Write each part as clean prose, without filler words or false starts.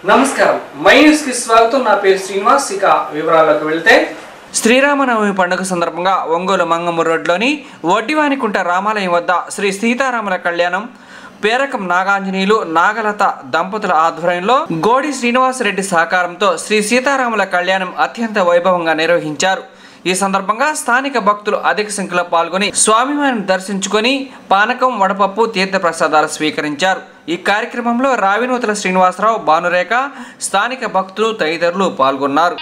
నమస్కారం my news కి స్వాగతం నా పేరు శ్రీనివాస్ ఇక వివరాల్లోకి వెళ్తే శ్రీరామనవమి పండుగ సందర్భంగా ఒంగోలు మంగమ్మ రోడ్లోని వడ్డివానికుంట రామాలయం వద్ద శ్రీ సీతారాముల కళ్యాణం పేరకం నాగాంజనేయులు నాగలత దంపతుల ఆధ్వర్యంలో గోడి శ్రీనివాసరెడ్డి సహకారంతో శ్రీ సీతారాముల కళ్యాణం అత్యంత వైభవంగా నిర్వహించారు। ఈ సందర్భంగా స్థానిక భక్తులు అధిక సంఖ్యలో పాల్గొని స్వామివారిని దర్శించుకొని పానకం వడపప్పు తీర్థప్రసాదాలు స్వీకరించారు। ఈ కార్యక్రమంలో రావినూతల శ్రీనివాసరావు భానురేఖ స్థానిక భక్తులు తదితరులు పాల్గొన్నారు।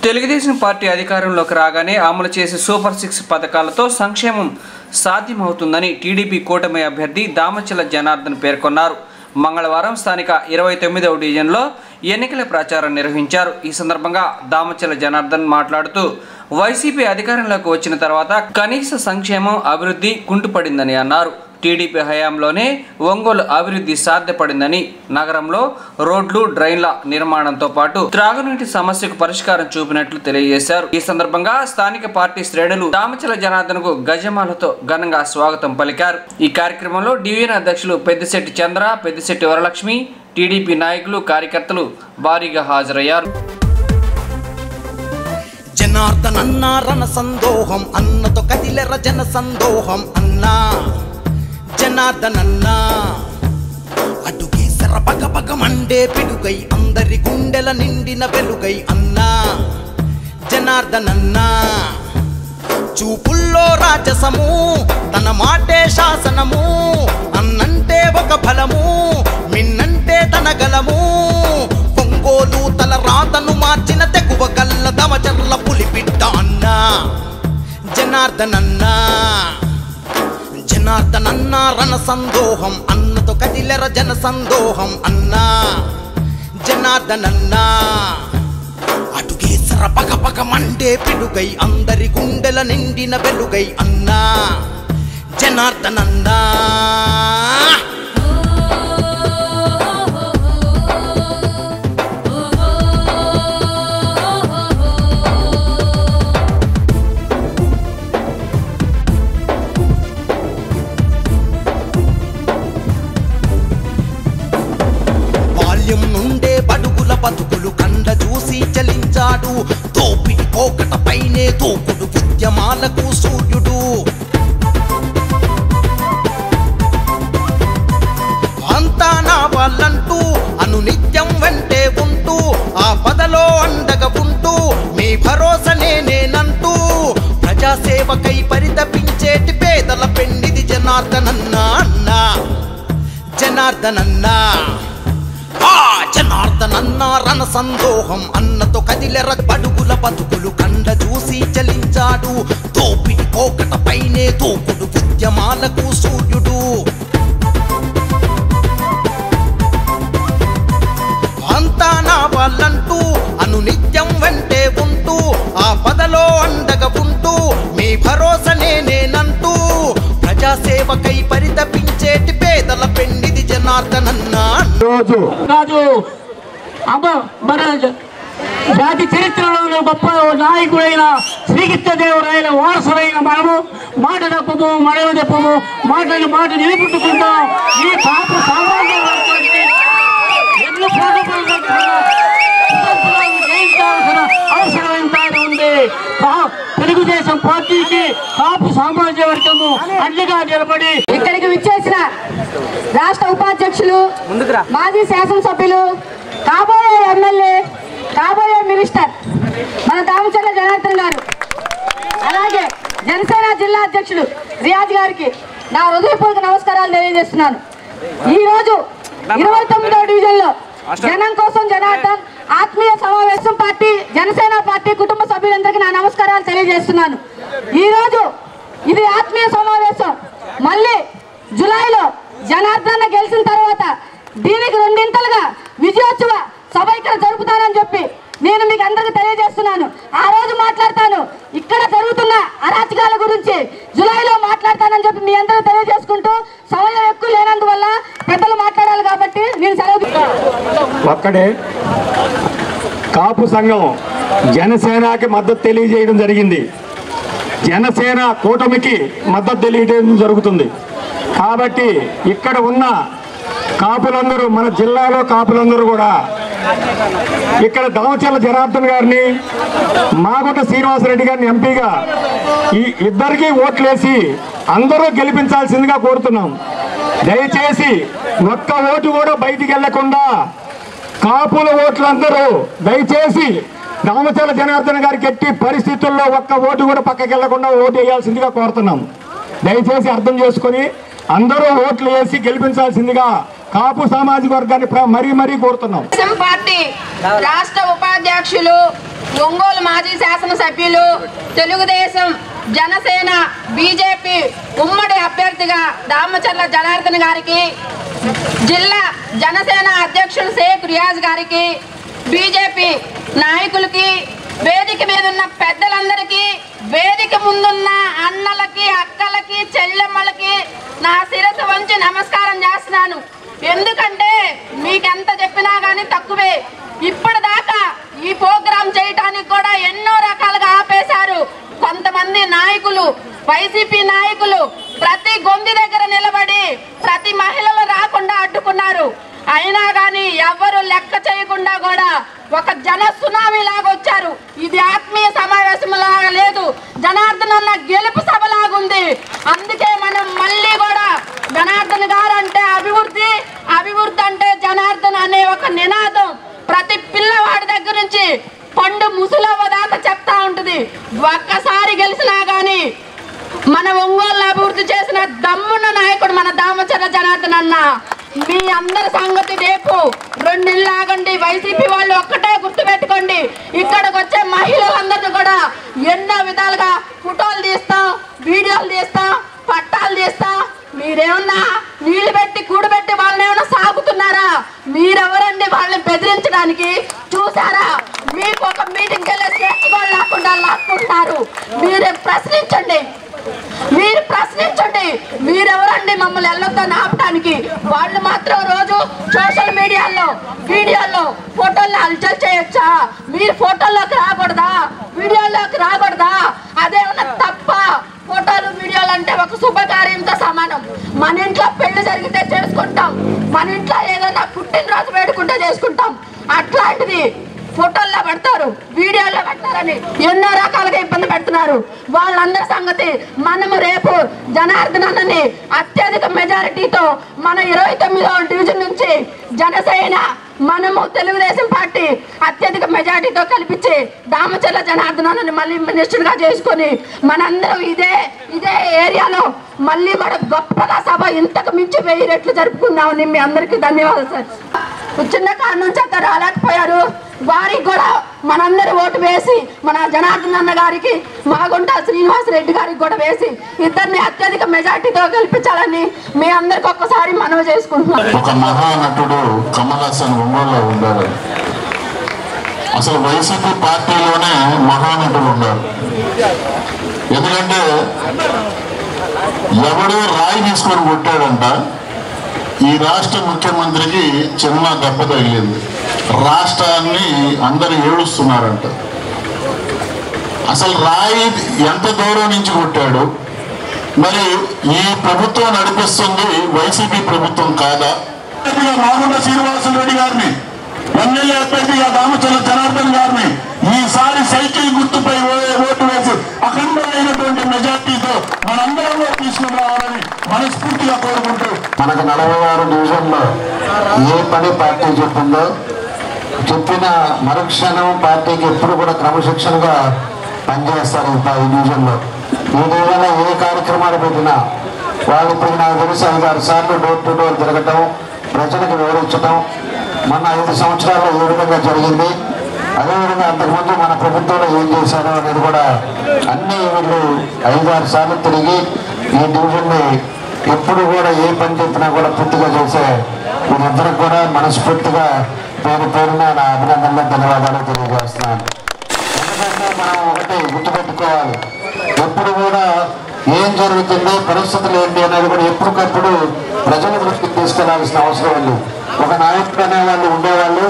తెలుగుదేశం పార్టీ అధికారంలోకి రాగానే అమలు చేసే సూపర్ 6 పథకాలతో సంక్షేమం సాధ్యమవుతుందని టీడీపీ కూటమి అభ్యర్థి దామచల జనార్దన్ పేర్కొన్నారు। మంగళవారం స్థానిక 29వ డివిజన్లో ఎన్నికల ప్రచారం నిర్వహించారు। ఈ సందర్భంగా దామచల జనార్దన్ మాట్లాడుతూ వైసీపీ అధికారంలోకి వచ్చిన తర్వాత కనీస సంక్షేమం అభివృద్ధి కుంటుపడిందని అన్నారు। టీడీపీ హయాంలోనే ఒంగోలు అభివృద్ధి సాధ్యపడిందని, నగరంలో రోడ్లు డ్రైన్ల నిర్మాణంతో పాటు త్రాగునీటి సమస్యకు పరిష్కారం చూపినట్లు తెలియజేశారు। ఈ సందర్భంగా స్థానిక పార్టీ శ్రేణులు దామచల జనార్దన్కు గజమాలతో ఘనంగా స్వాగతం పలికారు। ఈ కార్యక్రమంలో డివిజన్ అధ్యక్షులు పెద్దిశెట్టి చంద్ర, పెద్దిశెట్టి వరలక్ష్మి, టీడీపీ నాయకులు కార్యకర్తలు భారీగా హాజరయ్యారు। జనార్దనన్న రణ సందోహం అన్నతో కదిలెర జన సందోహం అన్నా జనార్దనన్న అటుకే సరపగ పగ మండే పిడుగై అందరి గుండెల నిండిన వెలుగై అన్నా జనార్దనన్న చూపుల్లో రాజసము తన మాటే శాసనము అన్నంటే ఒక బలము మిన్నంటే తన గలము పొంగోలు తల రాతను మార్చిన తెగువ గల్ల దమచర్ల పులిపిట్ట అన్నా జనార్దనన్న జనార్దనన్న రణ సందోహం అన్నతో కదిలెర జన సందోహం అన్నా జనార్దనన్న అటుకేసర అర్ర పగ పగ మండే పిడుగై అందరి గుండెల నిండిన వెలుగై అన్నా జనార్దన్ అన్నా. బాల్యం నుండే బడుగుల బతుకులు కండ చూసి చలించాడు. దోపిడి పోకట పైనే దూకుడు ఉద్యమాలకు సూర్యుడు. అంతా నా వాళ్ళంటూ అనునిత్యం వెంటే ఉంటూ ఆ పదలో అండగా ఉంటూ మీ భరోసా నేనంటూ ప్రజాసేవకై పరితపించేటి పేదల పెన్నిది జనార్దన్ అన్నా. అన్నా జనార్దన్ అన్నా. జనార్దన్ అన్నా రణ సందోహం అన్నతో కదిలెర బడుగుల బతుకులు కండ చూసి చలించాడు. దోపిడి పోకట పైనే దూకుడు ఉద్యమాలకు సూర్యుడు. అంతా నా వాళ్ళంటూ అనునిత్యం వెంటే ఉంటూ ఆ పదలో అండగా ఉంటూ మీ భరోసా నేనంటూ ప్రజాసేవకై పరితపించేటి పేదల పెన్నిది జనార్దన్ అన్నా. మన జాతి చరిత్రలో గొప్ప నాయకుడైన శ్రీకృష్ణదేవరాయల వారసులైన మనము మాట తప్పము మడవ తప్పము మాటలు మాట నిలబెట్టుకుంటాం. ఈ కాపు సామాన్య ఎన్నో జయించాల్సిన అవసరం ఎంత ఉంది. తెలుగుదేశం పార్టీకి కాపు సామాజిక వర్గము అండగా నిలబడి ఇక్కడికి విచ్చేసిన రాష్ట్ర ఉపాధ్యక్షులు, మాజీ శాసనసభ్యులు, కాబోయే ఎమ్మెల్యే, కాబోయే మినిస్టర్ మన దామచర్ల జనార్దన్ గారు, అలాగే జనసేన జిల్లా అధ్యక్షుడు రియాజ్ గారికి నా హృదయపూర్వక నమస్కారాలు తెలియజేస్తున్నాను. ఈ రోజు 29వ డివిజన్ లో జనం కోసం జనార్దన్ ఆత్మీయ సమావేశం పార్టీ జనసేన పార్టీ కుటుంబ సభ్యులందరికీ నా నమస్కారాలు తెలియజేస్తున్నాను. ఈ రోజు ఇది ఆత్మీయ సమావేశం. మళ్ళీ జూలైలో జనార్దన్ గెలిచిన తర్వాత దీనికి రెండింతలుగా విజయోత్సవ సభ ఇక్కడ జరుపుతానని చెప్పి నేను మీకు అందరికీ తెలియజేస్తున్నాను. ఆ రోజు మాట్లాడతాను. ఇక్కడ జరుగుతున్న అరాచకాల గురించి జూలైలో మాట్లాడతానని చెప్పి మీ అందరూ తెలియజేసుకుంటూ సమయం ఎక్కువ లేనందువల్ల పెద్దలు మాట్లాడాలి కాబట్టి నేను సెలవు. ఒక్కడే కాపు సంఘం జనసేనకి మద్దతు తెలియజేయడం జరిగింది. జనసేన కూటమికి మద్దతు తెలియజేయడం జరుగుతుంది. కాబట్టి ఇక్కడ ఉన్న కాపులందరూ, మన జిల్లాలో కాపులందరూ కూడా ఇక్కడ దామచర్ల జనార్దన్ గారిని, మాగుంట శ్రీనివాసరెడ్డి గారిని ఎంపీగా ఈ ఇద్దరికీ ఓట్లేసి అందరూ గెలిపించాల్సిందిగా కోరుతున్నాం. దయచేసి ఒక్క ఓటు కూడా బయటికి వెళ్లకుండా కాపుల ఓట్లందరూ దయచేసి దామచర్ల జనార్దన్ గారికి ఎట్టి పరిస్థితుల్లో ఒక్క ఓటు కూడా పక్కకి వెళ్లకుండా ఓటు వేయాల్సిందిగా కోరుతున్నాం. దయచేసి అర్థం చేసుకొని అందరూ ఓట్లు వేసి గెలిపించాల్సిందిగా కాపు సామాజిక వర్గాన్ని మరీ కోరుతున్నాం. పార్టీ రాష్ట్ర ఉపాధ్యక్షులు, ఒంగోలు మాజీ శాసనసభ్యులు, తెలుగుదేశం, జనసేన, బీజేపీ ఉమ్మడి అభ్యర్థిగా దామచర్ల జనార్దన్ గారికి, జిల్లా జనసేన అధ్యక్షుడు షేక్ రియాజ్ గారికి, బీజేపీ నాయకులకి, వేదిక మీద ఉన్న పెద్దలందరికీ, వేదిక ముందున్న అన్నలకి, అక్కలకి, చెల్లెమ్మలకి నా శిరస్సు వంచి నమస్కారం చేస్తున్నాను. ఎందుకంటే మీకెంత చెప్పినా కానీ తక్కువే. ఇప్పటిదాకా ఈ ప్రోగ్రాం చేయటానికి కూడా ఎన్నో రకాలుగా ఆపేశారు. కొంతమంది నాయకులు, వైసీపీ నాయకులు ప్రతి గొంతు దగ్గర నిలబడి ప్రతి మహిళలు రాకుండా అడ్డుకున్నారు. అయినా కానీ ఎవరు లెక్క చేయకుండా కూడా ఒక జన సునామీ లాగా వచ్చారు. ఇది ఆత్మీయ సమావేశం లాగా లేదు, జనార్దన్ అన్న గెలుపు సభ లాగుంది. అందుకే మనం మళ్ళీ కూడా జనార్దన్ గారు అంటే అభివృద్ధి, అభివృద్ధి అంటే జనార్దన్ అనే ఒక నినాదం ప్రతి పిల్లవాడి దగ్గర నుంచి పండు ముసలవ్వ దాకా చెప్తా ఉంటుంది. ఒక్కసారి గెలిచినా గాని మన ఒంగోలు అభివృద్ధి చేసిన దమ్మున్న నాయకుడు మన దామచర్ల జనార్దన్ అన్న. మీ అందరి సంగతి రేపు 2 నెలలు ఆగండి. వైసీపీ వాళ్ళు ఒక్కటే గుర్తు పెట్టుకోండి, ఇక్కడికి వచ్చే మహిళలందరినీ కూడా ఎన్నో విధాలుగా ఫోటోలు తీస్తాం, వీడియోలు తీస్తాం, పట్టాలు తీస్తాం. మీరేమన్నా నీళ్లు పెట్టి కూడబెట్టి వాళ్ళని ఏమన్నా సాగుతున్నారా? మీరెవరండి వాళ్ళని బెదిరించడానికి? చూసారా? మీకు ఒక మీటింగ్కి వెళ్ళే స్వేచ్ఛ కూడా లేకుండా లాక్కుంటున్నారు. మీరే ప్రశ్నించండి, మీరు ప్రశ్నించండి. మీరెవరండి మమ్మల్ని వెళ్ళొద్దని ఆపడానికి? వాళ్ళు మాత్రం రోజు సోషల్ మీడియాలో వీడియోల్లో ఫోటోల్లో అల్చల్ చేయొచ్చా? మీరు ఫోటోల్లోకి రాకూడదా? వీడియోల్లోకి రాకూడదా? అదేమన్నా తప్ప? ఫోటోలు వీడియోలు అంటే ఒక శుభకార్యంతో సమానం. మన ఇంట్లో పెళ్లి జరిగితే చేసుకుంటాం, మన ఇంట్లో ఏదైనా పుట్టినరోజు వేడుకుంటే చేసుకుంటాం. అట్లాంటిది ఫోటోల్లో పెడతారు, వీడియోల్లో పెడతారని ఎన్నో రకాలుగా ఇబ్బంది పెడుతున్నారు. వాళ్ళందరి సంగతి మనము రేపు జనార్దన్ అన్నని అత్యధిక మెజారిటీతో మన 29వ డివిజన్ నుంచి జనసేన మనము తెలుగుదేశం పార్టీ అత్యధిక మెజారిటీతో కల్పించి దామచర్ల జనార్దన్ అన్నని మళ్ళీ మినిస్టర్గా చేసుకొని మనందరం ఇదే ఏరియాలో మళ్ళీ మన గొప్పగా సభ ఇంతకు మించి 1000 రెట్లు జరుపుకుందామని మీ అందరికీ ధన్యవాదాలు సార్. చిన్న కాడ నుంచి అంతా రాలేకపోయారు, వారికి కూడా మనందరూ ఓటు వేసి మన జనార్దన్ అన్న గారికి మాగుంట శ్రీనివాసరెడ్డి గారికి కూడా వేసి ఇద్దరిని అత్యధిక మెజార్టీతో గెలిపించాలని మీ అందరికి ఒక్కసారి మనవి చేసుకుంటున్నాం. ఒక మహానటుడు కమల్ హాసన్ ఒంగోలులో ఉండారు. అసలు వైసీపీ పార్టీలోనే మహానటుడు ఉన్నారు. ఎందుకంటే ఎవడో రాయి తీసుకొని కొట్టాడంట, ఈ రాష్ట్ర ముఖ్యమంత్రికి చిన్న దెబ్బ తగిలింది, రాష్ట్రాన్ని అందరూ ఏడుస్తున్నారంట. అసలు రాయి ఎంత దూరం నుంచి కొట్టాడు? మరి ఈ ప్రభుత్వం నడిపిస్తుంది వైసీపీ ప్రభుత్వం కాదా? మాగుంట శ్రీనివాసరెడ్డి గారిని, ఎమ్మెల్యే అభ్యర్థిగా దామచర్ల జనార్దన్ గారిని ఈసారి సైకిల్ గుర్తుపై ఓటు వేసి అఖండమైనటువంటి మెజార్టీతో మనందరం తీసుకుని రావాలని మనస్ఫూర్తిగా కోరుకుంటూ, మనకు 46 డివిజన్లో ఏ పని పార్టీ చెప్పిందో చెప్పిన మరుక్షణం పార్టీకి ఎప్పుడు కూడా క్రమశిక్షణగా పనిచేస్తారు. ఈ డివిజన్లో ఏ కార్యక్రమాలు పెట్టినా వాళ్ళు ఇప్పుడు నాకు తెలిసి 5-6 సార్లు డోర్ టు డోర్ తిరగటం, ప్రజలకు వివరించడం మొన్న 5 సంవత్సరాల్లో ఏ విధంగా జరిగింది, అదేవిధంగా అంతకుముందు మన ప్రభుత్వంలో ఏం చేశారో అనేది కూడా అన్ని వీళ్ళు 5-6 సార్లు తిరిగి ఈ డివిజన్ని ఎప్పుడు కూడా ఏ పని చెప్పినా కూడా పూర్తిగా చేసే వీళ్ళందరికీ కూడా మనస్ఫూర్తిగా పేరున నా అభినందనలు, ధన్యవాదాలు తెలియజేస్తున్నాను. ఎందుకంటే మనం ఒకటి గుర్తుపెట్టుకోవాలి, ఎప్పుడు కూడా ఏం జరుగుతుంది, పరిస్థితులు ఏంటి అనేది కూడా ఎప్పటికప్పుడు ప్రజల దృష్టికి తీసుకెళ్లాల్సిన అవసరం ఉంది. ఒక నాయకుడు అనేవాళ్ళు ఉండేవాళ్ళు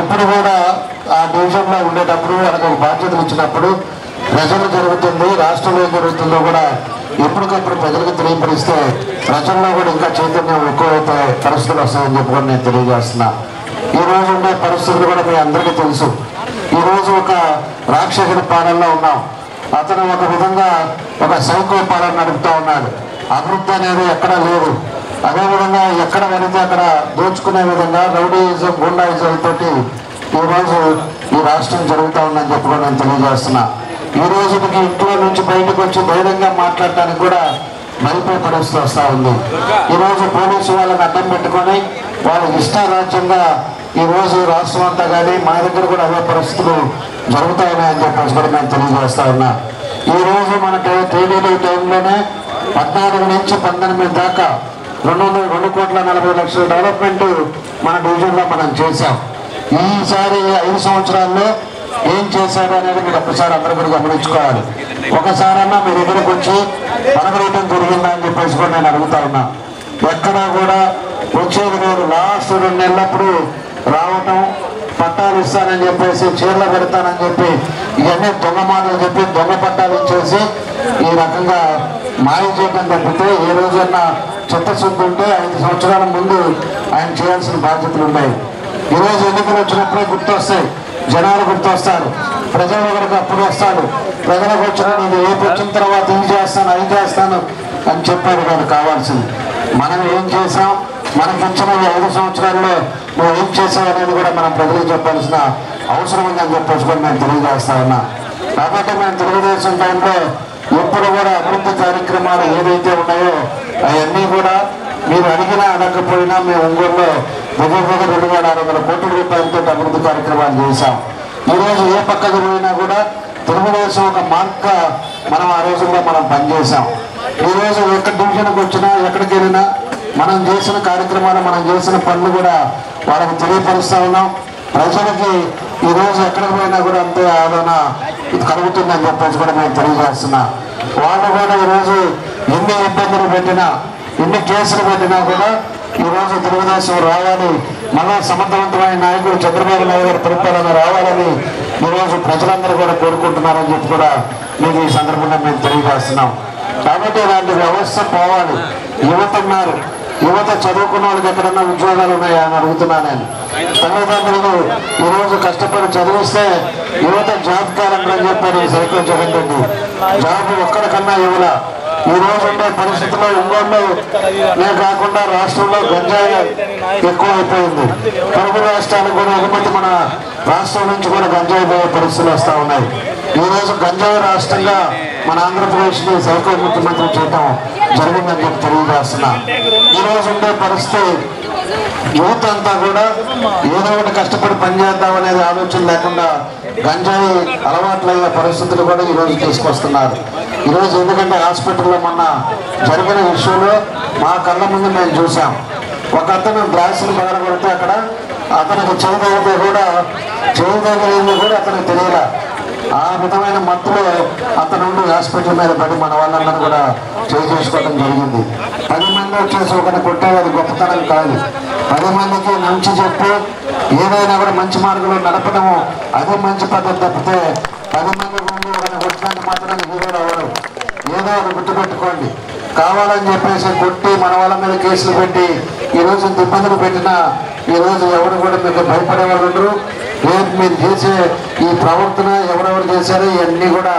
ఎప్పుడు కూడా ఆ డివిజన్లో ఉండేటప్పుడు వాళ్ళకి ఒక బాధ్యతలు ఇచ్చినప్పుడు ప్రజలు జరుగుతుంది, రాష్ట్రంలో ఏం జరుగుతుందో కూడా ఎప్పటికప్పుడు ప్రజలకు తెలియపరిస్తే ప్రజల్లో కూడా ఇంకా చైతన్యం ఎక్కువైతే పరిస్థితులు వస్తాయని చెప్పి కూడా నేను తెలియజేస్తున్నా. ఈ రోజు ఉండే పరిస్థితులు కూడా మీ అందరికీ తెలుసు. ఈరోజు ఒక రాక్షసుడి పాలనలో ఉన్నాం. అతను ఒక విధంగా ఒక సైకో పాలన నడుపుతూ ఉన్నాడు. అభివృద్ధి అనేది ఎక్కడా లేదు. అదేవిధంగా ఎక్కడ వెళితే అక్కడ దోచుకునే విధంగా రౌడీయిజం, గుండాయిజం తోటి ఈరోజు ఈ రాష్ట్రం జరుగుతూ ఉందని చెప్పి కూడా నేను తెలియజేస్తున్నా. ఈ రోజుకి ఇంట్లో నుంచి బయటకు వచ్చి ధైర్యంగా మాట్లాడటానికి కూడా భయపడే పరిస్థితి వస్తూ ఉంది. ఈరోజు పోలీసు వాళ్ళని అడ్డం పెట్టుకొని వాళ్ళ ఇష్టారాజ్యంగా ఈరోజు రాష్ట్రం అంతా కానీ మా దగ్గర కూడా అదే పరిస్థితులు జరుగుతాయని చెప్పేసి కూడా నేను తెలియజేస్తా ఉన్నా. ఈరోజు మన టీడీపీ టైంలోనే 14 నుంచి 19 దాకా 2,40,40,00,000 డెవలప్మెంట్ మన డివిజన్లో మనం చేశాం. ఈసారి 5 సంవత్సరాల్లో ఏం చేశాడు అనేది మీరు ఒక్కసారి అందరూ కూడా గమనించుకోవాలి. ఒకసారన్నా మీ దగ్గరకు వచ్చి పనగరేయటం జరిగిందా అని చెప్పేసి కూడా నేను అడుగుతా ఉన్నా. ఎక్కడా కూడా వచ్చేది లేదు. లాస్ట్ 2 నెలలప్పుడు రావటం, పట్టాలు ఇస్తానని చెప్పేసి, చీరలు పెడతానని చెప్పి ఇవన్నీ దొంగ మాటలు చెప్పి దొంగ పట్టాలు ఇచ్చేసి ఈ రకంగా మాయ చేయడం తప్పితే ఏ రోజన్నా చిత్తశుద్ధి ఉంటే 5 సంవత్సరాల ముందు ఆయన చేయాల్సిన బాధ్యతలు ఉన్నాయి. ఈరోజు ఎన్నికలు వచ్చినప్పుడే గుర్తొస్తాయి, జనాలు గుర్తొస్తారు, ప్రజల వరకు అప్పుడు వస్తాడు. ప్రజలకు వచ్చిన నేను ఏపు వచ్చిన తర్వాత ఇది చేస్తాను అది చేస్తాను అని చెప్పారు. కాదు కావాల్సింది మనం ఏం చేసాం, మనకి ఇచ్చిన 5 సంవత్సరాల్లో నువ్వు ఏం చేసావు అనేది కూడా మనం ప్రజలకు చెప్పాల్సిన అవసరం ఉందని చెప్పేసి కూడా నేను తెలియజేస్తా ఉన్నా. కాబట్టి మేము తెలుగుదేశం టైంలో ఎప్పుడు కూడా అభివృద్ధి కార్యక్రమాలు ఏదైతే ఉన్నాయో అవన్నీ కూడా మీరు అడిగినా అడగకపోయినా మేము ఒంగోలులో దగ్గర 2,600 కోట్ల రూపాయలతో అభివృద్ధి కార్యక్రమాలు చేశాం. ఈరోజు ఏ పక్కకు పోయినా కూడా తెలుగుదేశం ఒక మార్క్గా మనం ఆ రోజుల్లో మనం పనిచేసాం. ఈరోజు ఎక్కడ డివిజన్కి వచ్చినా ఎక్కడికి వెళ్ళినా మనం చేసిన కార్యక్రమాలు, మనం చేసిన పనులు కూడా వాళ్ళకి తెలియపరుస్తూ ఉన్నాం. ప్రజలకి ఈరోజు ఎక్కడికి పోయినా కూడా అంతే ఆదరణ కలుగుతుందని చెప్పేసి కూడా మేము తెలియజేస్తున్నా. వాళ్ళు కూడా ఈరోజు ఎన్ని ఇబ్బందులు పెట్టినా, ఎన్ని కేసులు పెట్టినా కూడా ఈరోజు తెలుగుదేశం రావాలి, మళ్ళా సమర్థవంతమైన నాయకుడు చంద్రబాబు నాయుడు గారి పరిపాలన రావాలని ఈరోజు ప్రజలందరూ కూడా కోరుకుంటున్నారని చెప్పి కూడా మీకు ఈ సందర్భంగా మేము తెలియజేస్తున్నాం. కాబట్టి ఇలాంటి వ్యవస్థ పోవాలి. యువత ఉన్నారు, యువత చదువుకున్న వాళ్ళకి ఎక్కడన్నా ఉద్యోగాలు ఉన్నాయా అని అడుగుతున్నాను నేను. తల్లిదండ్రులు ఈరోజు కష్టపడి చదివిస్తే యువత జాబ్ క్యాలెండర్ అని చెప్పారు సైకిల్ జగన్ రెడ్డి. జాబ్ ఒక్కడికన్నా ఇవ్వాల. ఈ రోజు ఉండే పరిస్థితుల్లో ఒంగోలునే కాకుండా రాష్ట్రంలో గంజాయి ఎక్కువ అయిపోయింది. పొరుగు రాష్ట్రాలకు కూడా ఎగుమతి మన రాష్ట్రం నుంచి కూడా గంజాయి పోయే పరిస్థితులు వస్తూ ఉన్నాయి. ఈ రోజు గంజాయి రాష్ట్రంగా మన ఆంధ్రప్రదేశ్ని సైకిల్ ముఖ్యమంత్రి చేయడం జరిగిందని చెప్పి తెలియజేస్తున్నా. ఈ రోజు ఉండే పరిస్థితి యువత అంతా కూడా ఏదో ఒకటి కష్టపడి పనిచేద్దాం అనేది ఆలోచన లేకుండా గంజాయి అలవాట్లయ్యే పరిస్థితులు కూడా ఈరోజు తీసుకొస్తున్నారు. ఈరోజు ఎందుకంటే హాస్పిటల్లో మొన్న జరిగిన విషయంలో మా కళ్ళ ముందు మేము చూసాం. ఒక అతను గ్లాసులు పగలగొడితే అక్కడ అతనికి చేయగలిగితే కూడా చేయగలిగింది కూడా అతనికి తెలియదా. ఆ విధమైన మత్తులో అతను హాస్పిటల్ మీద పడి మన వాళ్ళందరూ కూడా చేసుకోవడం జరిగింది. 10 మంది వచ్చేసి ఒకరిని కొట్టేది అది గొప్పతనం కాదు. 10 మందికి మంచి చెప్పి ఏదైనా కూడా మంచి మార్గంలో నడపడము అది మంచి పద్ధతి తప్పితే 10 మంది ముందు ఒకరిని కొట్టడానికి మాత్రం హీరోలు అవ్వరు. ఏదో ఒకటి గుర్తుపెట్టుకోండి. కావాలని చెప్పేసి కొట్టి మన వాళ్ళ మీద కేసులు పెట్టి ఈరోజు ఇంత ఇబ్బందులు పెట్టినా ఈరోజు ఎవరు కూడా మీకు భయపడే వాళ్ళు ఉండరు. రేపు మీరు చేసే ఈ ప్రవర్తన ఎవరెవరు చేశారో ఇవన్నీ కూడా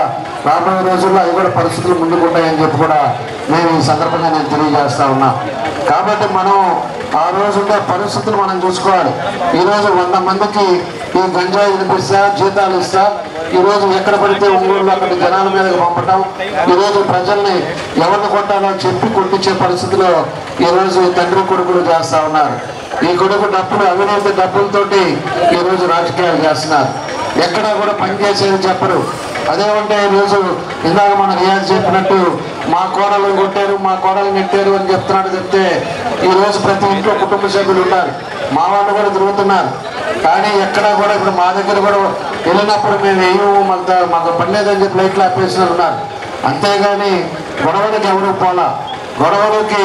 రాబోయే రోజుల్లో అవి కూడా పరిస్థితులు ముందుకుంటాయని చెప్పి కూడా నేను ఈ సందర్భంగా నేను తెలియజేస్తా ఉన్నా. కాబట్టి మనం ఆ రోజు ఉండే పరిస్థితులు మనం చూసుకోవాలి. ఈరోజు 100 మందికి ఈ గంజాయి వినిపిస్తా, జీతాలు ఇస్తా, ఈరోజు ఎక్కడ పడితే ఒంగోలు అక్కడ జనాల మీదకి పంపటం, ఈరోజు ప్రజల్ని ఎవరిని కొట్టాలో చెప్పి కొట్టించే పరిస్థితిలో ఈరోజు తండ్రి కొడుకులు చేస్తూ ఉన్నారు. ఈ కొడుకు డబ్బులు అవినీతి డబ్బులతోటి ఈరోజు రాజకీయాలు చేస్తున్నారు. ఎక్కడా కూడా పనిచేసేది చెప్పరు. అదేమంటే ఈరోజు ఇందాక మన రియాజ్ చెప్పినట్టు మా కోడలు కొట్టారు, మా కోడలు నెట్టారు అని చెప్తున్నాడు. చెప్తే ఈరోజు ప్రతి ఇంట్లో కుటుంబ సభ్యులు ఉన్నారు, మా వాళ్ళు కూడా తిరుగుతున్నారు. కానీ ఎక్కడా కూడా ఇప్పుడు మా దగ్గర కూడా వెళ్ళినప్పుడు మేము మాకు పని లేదని చెప్పి లైట్లు ఆపేసిన ఉన్నారు. అంతేగాని గొడవలకి ఎవరు పోలా. గొడవలకి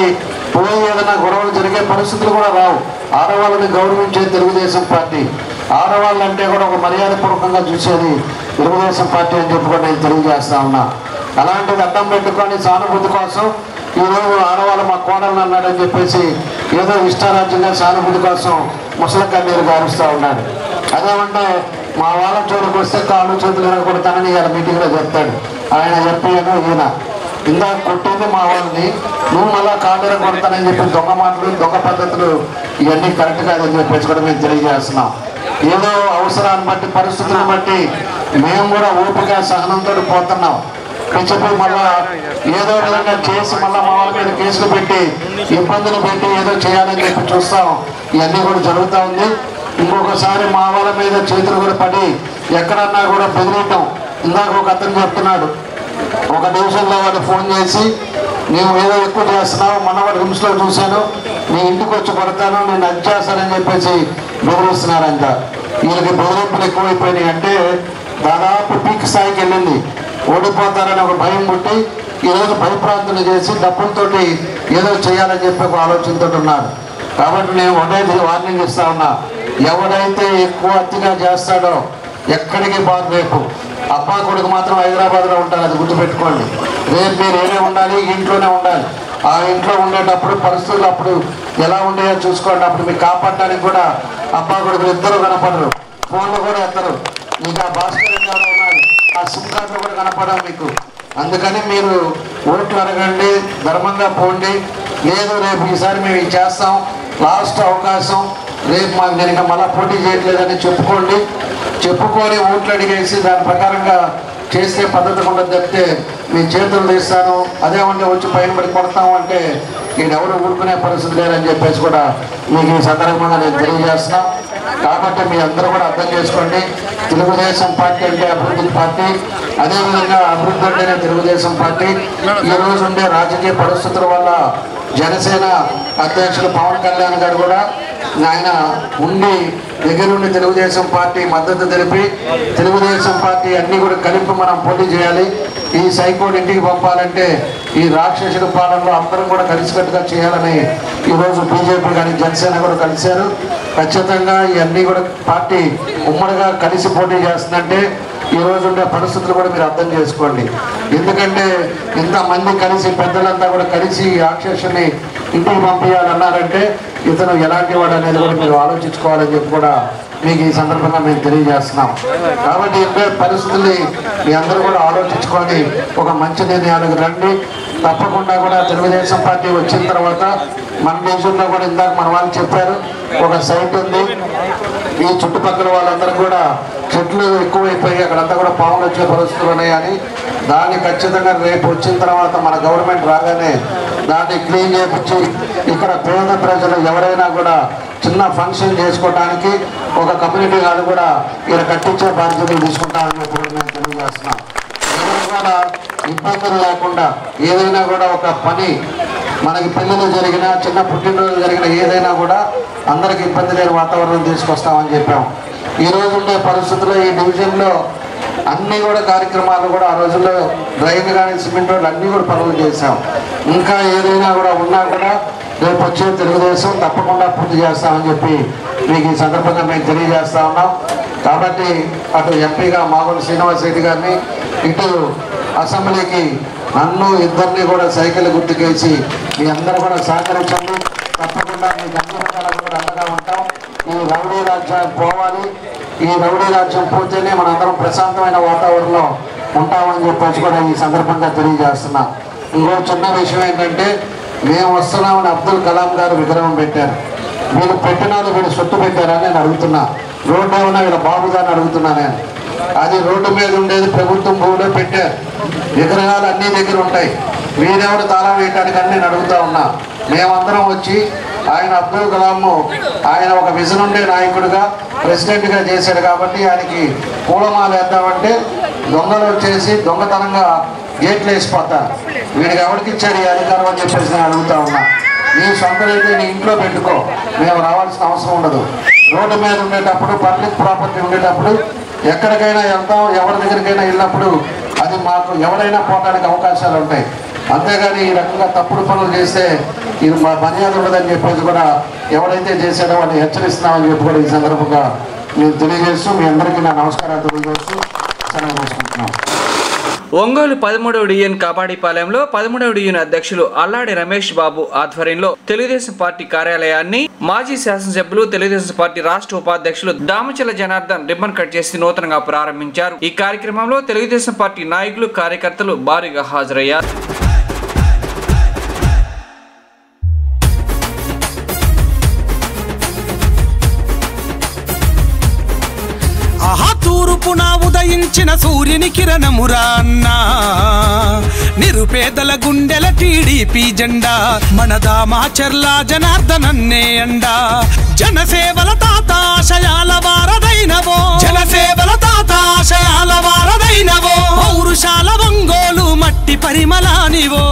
పోయి ఏదైనా గొడవలు జరిగే పరిస్థితులు కూడా రావు. ఆడవాళ్ళని గౌరవించే తెలుగుదేశం పార్టీ, ఆడవాళ్ళు అంటే కూడా ఒక మర్యాదపూర్వకంగా చూసేది తెలుగుదేశం పార్టీ అని చెప్పి కూడా నేను తెలియజేస్తా ఉన్నా. అలాంటిది అడ్డం పెట్టుకొని సానుభూతి కోసం ఈరోజు ఆడవాళ్ళు మా కోడలు అన్నాడని చెప్పేసి ఏదో ఇష్టారాజ్యంగా సానుభూతి కోసం ముసలి కన్నీరు గారుస్తూ ఉన్నాడు. అదేమంటే మా వాళ్ళ జోలికి వస్తే కాళ్ళు చేతులు కొడతానని ఇలా మీటింగ్లో చెప్తాడు. ఆయన చెప్పాను ఈయన ఇందాక కొట్టింది మా వాళ్ళని, నువ్వు మళ్ళా కాళ్ళ కొడతానని చెప్పి దొంగ మాటలు, దొంగ పద్ధతులు ఇవన్నీ కరెక్ట్ కాదని చెప్పేసి కూడా మేము తెలియజేస్తున్నాం. ఏదో అవసరాన్ని బట్టి పరిస్థితులను బట్టి మేము కూడా ఓపిక సహనంతో పోతున్నాం. చెప్పి మళ్ళా ఏదో విధంగా చేసి మళ్ళీ మా వాళ్ళ మీద కేసులు పెట్టి ఇబ్బందులు పెట్టి ఏదో చేయాలని చెప్పి చూస్తాం. ఇవన్నీ కూడా జరుగుతూ ఉంది. ఇంకొకసారి మా వాళ్ళ మీద చేతులు కూడా పడి ఎక్కడన్నా కూడా బెదిరియటం. ఇందాక ఒక అతను చెప్తున్నాడు, ఒక డివిజన్లో వాడు ఫోన్ చేసి నేను ఏదో ఎక్కువ చేస్తున్నావు, మొన్న వాడు హింసలో చూశాను, నీ ఇంటికి వచ్చి కొడతాను, నేను అది చేస్తానని చెప్పేసి బెదిరిస్తున్నారంట. వీళ్ళకి బెదిరింపులు ఎక్కువైపోయినాయి. అంటే దాదాపు పీక్ స్థాయికి వెళ్ళింది. ఓడిపోతారని ఒక భయం పుట్టి ఈరోజు భయప్రాంతన చేసి డబ్బులతోటి ఏదో చేయాలని చెప్పి ఒక ఆలోచనతో ఉన్నారు. కాబట్టి నేను ఒకటే వార్నింగ్ ఇస్తా ఉన్నా, ఎవడైతే ఎక్కువ అతిగా చేస్తాడో ఎక్కడికి బాగు. రేపు అబ్బా కొడుకు మాత్రం హైదరాబాద్లో ఉంటారు, అది గుర్తుపెట్టుకోండి. రేపు మీరు ఏమే ఉండాలి, ఇంట్లోనే ఉండాలి. ఆ ఇంట్లో ఉండేటప్పుడు పరిస్థితులు అప్పుడు ఎలా ఉండేయో చూసుకోండి. అప్పుడు మీకు కాపాడడానికి కూడా అబ్బా కొడుకులు ఇద్దరు కనపడరు, ఫోన్లు కూడా ఎత్తరు. మీకు ఆ భాస్కర్ ఉన్నాడు, ఆ సిమ్ కార్డులు కూడా కనపడవు మీకు. అందుకని మీరు ఓట్లు అడగండి, ధర్మంగా పోండి. లేదు రేపు ఈసారి మేము ఇది చేస్తాం, లాస్ట్ అవకాశం, రేపు మాకు నేను ఇంకా మళ్ళీ పోటీ చేయట్లేదని చెప్పుకోండి. చెప్పుకొని ఓట్లు అడిగేసి దాని ప్రకారంగా చేస్తే పద్ధతి ఉండదు చెప్తే మీ చేతులు తీస్తాను, అదేమంటే వచ్చి పైన పడి కొడతాము అంటే ఈయనెవరు ఊరుకునే పరిస్థితి లేదని చెప్పేసి కూడా మీకు ఈ సందర్భంగా నేను తెలియజేస్తున్నాం. కాబట్టి మీ అందరూ కూడా అర్థం చేసుకోండి, తెలుగుదేశం పార్టీ అంటే అభివృద్ధి పార్టీ, అదేవిధంగా అభివృద్ధి అంటేనే తెలుగుదేశం పార్టీ. ఈ రోజు ఉండే రాజకీయ పరిస్థితుల వల్ల జనసేన అధ్యక్షులు పవన్ కళ్యాణ్ గారు కూడా ఆయన ఉండి దగ్గరుండి తెలుగుదేశం పార్టీ మద్దతు తెలిపి తెలుగుదేశం పార్టీ అన్నీ కూడా కలిపి మనం పోటీ చేయాలి. ఈ సైకోడ్ ఇంటికి పంపాలంటే ఈ రాక్షసుల పాలనలో అందరం కూడా కలిసికట్టుగా చేయాలని ఈరోజు బీజేపీ కానీ జనసేన కూడా కలిశారు. ఖచ్చితంగా ఇవన్నీ కూడా పార్టీ ఉమ్మడిగా కలిసి పోటీ చేస్తుందంటే ఈరోజు ఉండే పరిస్థితులు కూడా మీరు అర్థం చేసుకోండి. ఎందుకంటే ఇంతమంది కలిసి పెద్దలంతా కూడా కలిసి రాక్షసుని ఇంటికి పంపించాలన్నారంటే ఇతను ఎలాంటి వాడు అనేది కూడా మీరు ఆలోచించుకోవాలని చెప్పి కూడా మీకు ఈ సందర్భంగా మేము తెలియజేస్తున్నాం. కాబట్టి ఉండే పరిస్థితుల్ని మీ అందరూ కూడా ఆలోచించుకొని ఒక మంచి నిర్ణయాలకు రండి. తప్పకుండా కూడా తెలుగుదేశం పార్టీ వచ్చిన తర్వాత మన దేశంలో కూడా ఇందాక మన వాళ్ళు చెప్పారు ఒక సైట్ ఉంది. ఈ చుట్టుపక్కల వాళ్ళందరూ కూడా చెట్లు ఎక్కువైపోయి అక్కడంతా కూడా పాములు వచ్చే పరిస్థితులు ఉన్నాయని దాన్ని ఖచ్చితంగా రేపు వచ్చిన తర్వాత మన గవర్నమెంట్ రాగానే దాన్ని క్లీన్ చేయించి ఇక్కడ పేద ప్రజలు ఎవరైనా కూడా చిన్న ఫంక్షన్ చేసుకోవడానికి ఒక కమ్యూనిటీ హాల్ కూడా ఇక్కడ కట్టించే బాధ్యతలు తీసుకుంటామని చెప్పి మేము తెలియజేస్తున్నాం. కూడా ఇబ్బందులు లేకుండా ఏదైనా కూడా ఒక పని మనకి పెళ్ళిళ్ళు జరిగినా చిన్న పుట్టినరోజు జరిగిన ఏదైనా కూడా అందరికి ఇబ్బంది లేని వాతావరణం తీసుకొస్తామని చెప్పాం. ఈ రోజు ఉండే పరిస్థితుల్లో ఈ డివిజన్లో అన్నీ కూడా కార్యక్రమాలు కూడా ఆ రోజుల్లో డ్రైన్ కానీ సిమెంట్ రోడ్లు అన్నీ కూడా పనులు చేశాం. ఇంకా ఏదైనా కూడా ఉన్నా కూడా రేపు వచ్చే తెలుగుదేశం తప్పకుండా పూర్తి చేస్తామని చెప్పి మీకు ఈ సందర్భంగా మేము తెలియజేస్తా ఉన్నాం. కాబట్టి అటు ఎంపీగా మాగుంట శ్రీనివాస్ రెడ్డి గారిని ఇటు అసెంబ్లీకి నన్ను ఇద్దరిని కూడా సైకిల్ గుర్తుకేసి మీ అందరూ కూడా సహకరించండి. తప్పకుండా మీకు అన్ని రకాల కూడా అండగా ఉంటాం. ఈ రౌడీ రాజ్యం పోవాలి. ఈ రౌడీ రాజ్యం పోతేనే మనందరం ప్రశాంతమైన వాతావరణంలో ఉంటామని చెప్పేసి కూడా ఈ సందర్భంగా తెలియజేస్తున్నా. ఇంకో చిన్న విషయం ఏంటంటే మేము వస్తున్నామని అబ్దుల్ కలాం గారు విగ్రహం పెట్టారు. వీళ్ళు పెట్టిన వాళ్ళు వీళ్ళు సొత్తు పెట్టారని నేను అడుగుతున్నా. రోడ్డు ఏమన్నా వీళ్ళ బాబుగారిని అడుగుతున్నా నేను. అది రోడ్డు మీద ఉండేది ప్రభుత్వం భూమిలో పెట్టారు. విగ్రహాలు అన్ని దగ్గర ఉంటాయి. మీరెవరు తాళం వేయటానికి అని నేను అడుగుతా ఉన్నా. మేమందరం వచ్చి ఆయన అబ్దుల్ కలాం ఆయన ఒక విజన్ ఉండే నాయకుడిగా ప్రెసిడెంట్గా చేశాడు కాబట్టి ఆయనకి పూలమాల వేద్దామంటే దొంగలు వచ్చేసి దొంగతనంగా గేట్లు వేసిపోతారు. వీడికి ఎవరికి ఇచ్చాడు ఈ అధికారం అని చెప్పేసి నేను అడుగుతా ఉన్నా. నీ సొంతమైతే నీ ఇంట్లో పెట్టుకో, మేము రావాల్సిన అవసరం ఉండదు. రోడ్డు మీద ఉండేటప్పుడు పబ్లిక్ ప్రాపర్టీ ఉండేటప్పుడు ఎక్కడికైనా వెళ్తాం, ఎవరి దగ్గరికైనా వెళ్ళినప్పుడు అది మాకు ఎవరైనా పోవడానికి అవకాశాలు ఉంటాయి. అంతేగాని ఈ రకంగా తప్పుడు పనులు చేస్తే ఇది మా మర్యాద ఉండదని చెప్పేసి కూడా ఎవరైతే చేశాడో వాడిని హెచ్చరిస్తున్నామని చెప్పి కూడా ఈ సందర్భంగా నేను తెలియజేస్తూ మీ అందరికీ నా నమస్కారాలు తెలియజేస్తూ సెలవు తీసుకుంటున్నాను. ఒంగోలు 13వ డివిజన్ కబాడిపాలెంలో 13వ డివిజన్ అధ్యక్షులు అల్లాడి రమేష్ బాబు ఆధ్వర్యంలో తెలుగుదేశం పార్టీ కార్యాలయాన్ని మాజీ శాసనసభ్యులు తెలుగుదేశం పార్టీ రాష్ట్ర ఉపాధ్యక్షులు దామచల జనార్దన్ రిబ్బన్ కట్ చేసి నూతనంగా ప్రారంభించారు. ఈ కార్యక్రమంలో తెలుగుదేశం పార్టీ నాయకులు కార్యకర్తలు భారీగా హాజరయ్యారు. తూర్పున ఉదయించిన సూర్యుని కిరణమురా అన్నా, నిరుపేదల గుండెల టీడీపీ జెండా, మన దామచర్ల జనార్దనన్నే అండా. జనసేవల తాతాశయాల వారదైనవో, జనసేవల తాతాశయాల వారదైనవో, పౌరుషాల ఒంగోలు మట్టి పరిమళానివో.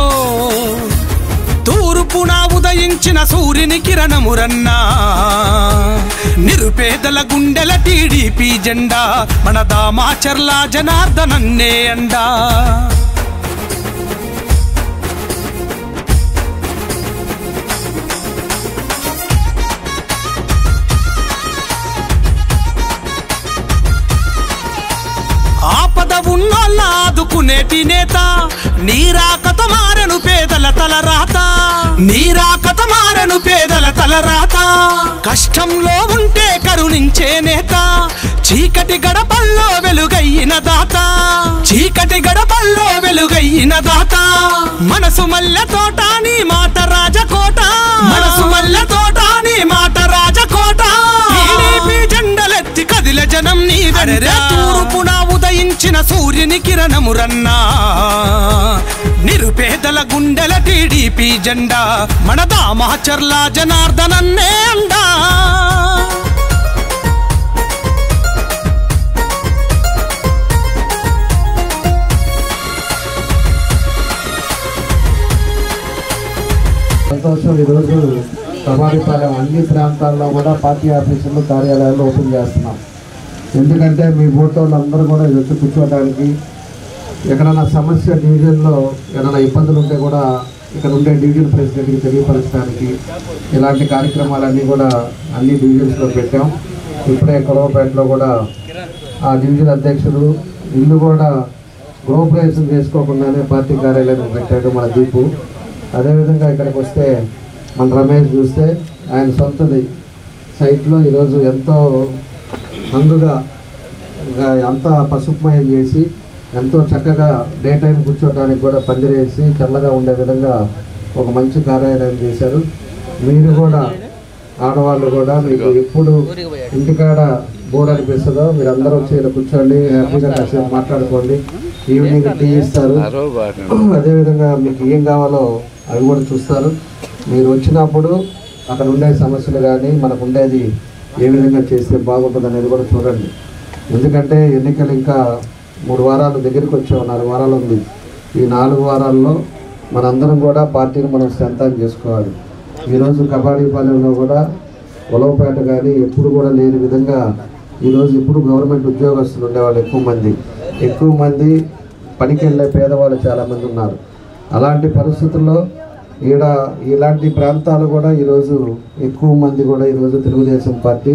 తూర్పున ఉదయించిన సూర్యుని కిరణమురన్నా, నిరుపేదల గుండెల టీడీపీ జెండా, మన దామచర్ల జనార్దనన్నే అండా. ఆపద ఉన్నోళ్ళ ఆదుకునేటి నేత, నీరాకత మారెను పేదల తలరాత, నీరాకత మారెను పేదల తలరాత. కష్టంలో ఉంటే కరుణించే నేత, చీకటి గడపల్లో వెలుగయ్యిన దాత, చీకటి గడపల్లో వెలుగయ్యిన దాత. మనసు మల్లె తోట నీ మాట రాజకోట, మనసు మల్లె తోట నీ మాట రాజకోట. టీడీపీ జెండలెత్తి కదిల జనం నీ వెంట. తూర్పున ఉదయించిన సూర్యుని కిరణమురన్నా, నిరుపేదల గుండెల టీడీపీ జెండా, మన దామచర్ల జనార్దనన్నే అండా. సంతోషం. ఈరోజు కబాడిపాలెం అన్ని ప్రాంతాల్లో కూడా పార్టీ ఆఫీసులు కార్యాలయాలు ఓపెన్ చేస్తున్నాం. ఎందుకంటే మీ ఫోటోలు అందరూ కూడా వచ్చి కూర్చోవడానికి, ఎక్కడైనా సమస్య డివిజన్లో ఏదైనా ఇబ్బందులు ఉంటే కూడా ఇక్కడ ఉండే డివిజన్ ప్రెసిడెంట్కి తెలియపరచడానికి ఇలాంటి కార్యక్రమాలన్నీ కూడా అన్ని డివిజన్స్లో పెట్టాం. ఇప్పుడే కొడవపేటలో కూడా ఆ డివిజన్ అధ్యక్షుడు ఇల్లు కూడా గృహప్రవేశం చేసుకోకుండానే పార్టీ కార్యాలయం పెట్టాడు మన దీపు. అదేవిధంగా ఇక్కడికి వస్తే మన రమేష్ చూస్తే ఆయన సొంతది సైట్లో ఈరోజు ఎంతో అందుగా అంతా పసుపుమయం చేసి ఎంతో చక్కగా డే టైం కూర్చోడానికి కూడా పందిరేసి చల్లగా ఉండే విధంగా ఒక మంచి కార్యాలయం చేశారు. మీరు కూడా ఆడవాళ్ళు కూడా మీకు ఎప్పుడు ఇంటికాడ బోర్ అనిపిస్తుందో మీరు అందరూ వచ్చి ఇలా కూర్చోండి, హ్యాపీగా కాసేపు మాట్లాడుకోండి. ఈవినింగ్ టీ ఇస్తారు. అదేవిధంగా మీకు ఏం కావాలో అవి కూడా చూస్తారు. మీరు వచ్చినప్పుడు అక్కడ ఉండే సమస్యలు కానీ మనకు ఉండేది ఏ విధంగా చేస్తే బాగుంటుంది అనేది కూడా చూడండి. ఎందుకంటే ఎన్నికలు ఇంకా 3 వారాలు దగ్గరికి వచ్చాము, 4 వారాలు ఉంది. ఈ 4 వారాల్లో మనందరం కూడా పార్టీని మనం స్ట్రెంథన్ చేసుకోవాలి. ఈరోజు కబాడిపాలెంలో కూడా కొలవపేట కానీ ఎప్పుడు కూడా లేని విధంగా ఈరోజు ఇప్పుడు గవర్నమెంట్ ఉద్యోగస్తులు ఉండేవాళ్ళు ఎక్కువ మంది పనికి వెళ్ళే పేదవాళ్ళు చాలామంది ఉన్నారు. అలాంటి పరిస్థితుల్లో ఇలాంటి ప్రాంతాలు కూడా ఈరోజు ఎక్కువ మంది కూడా ఈరోజు తెలుగుదేశం పార్టీ,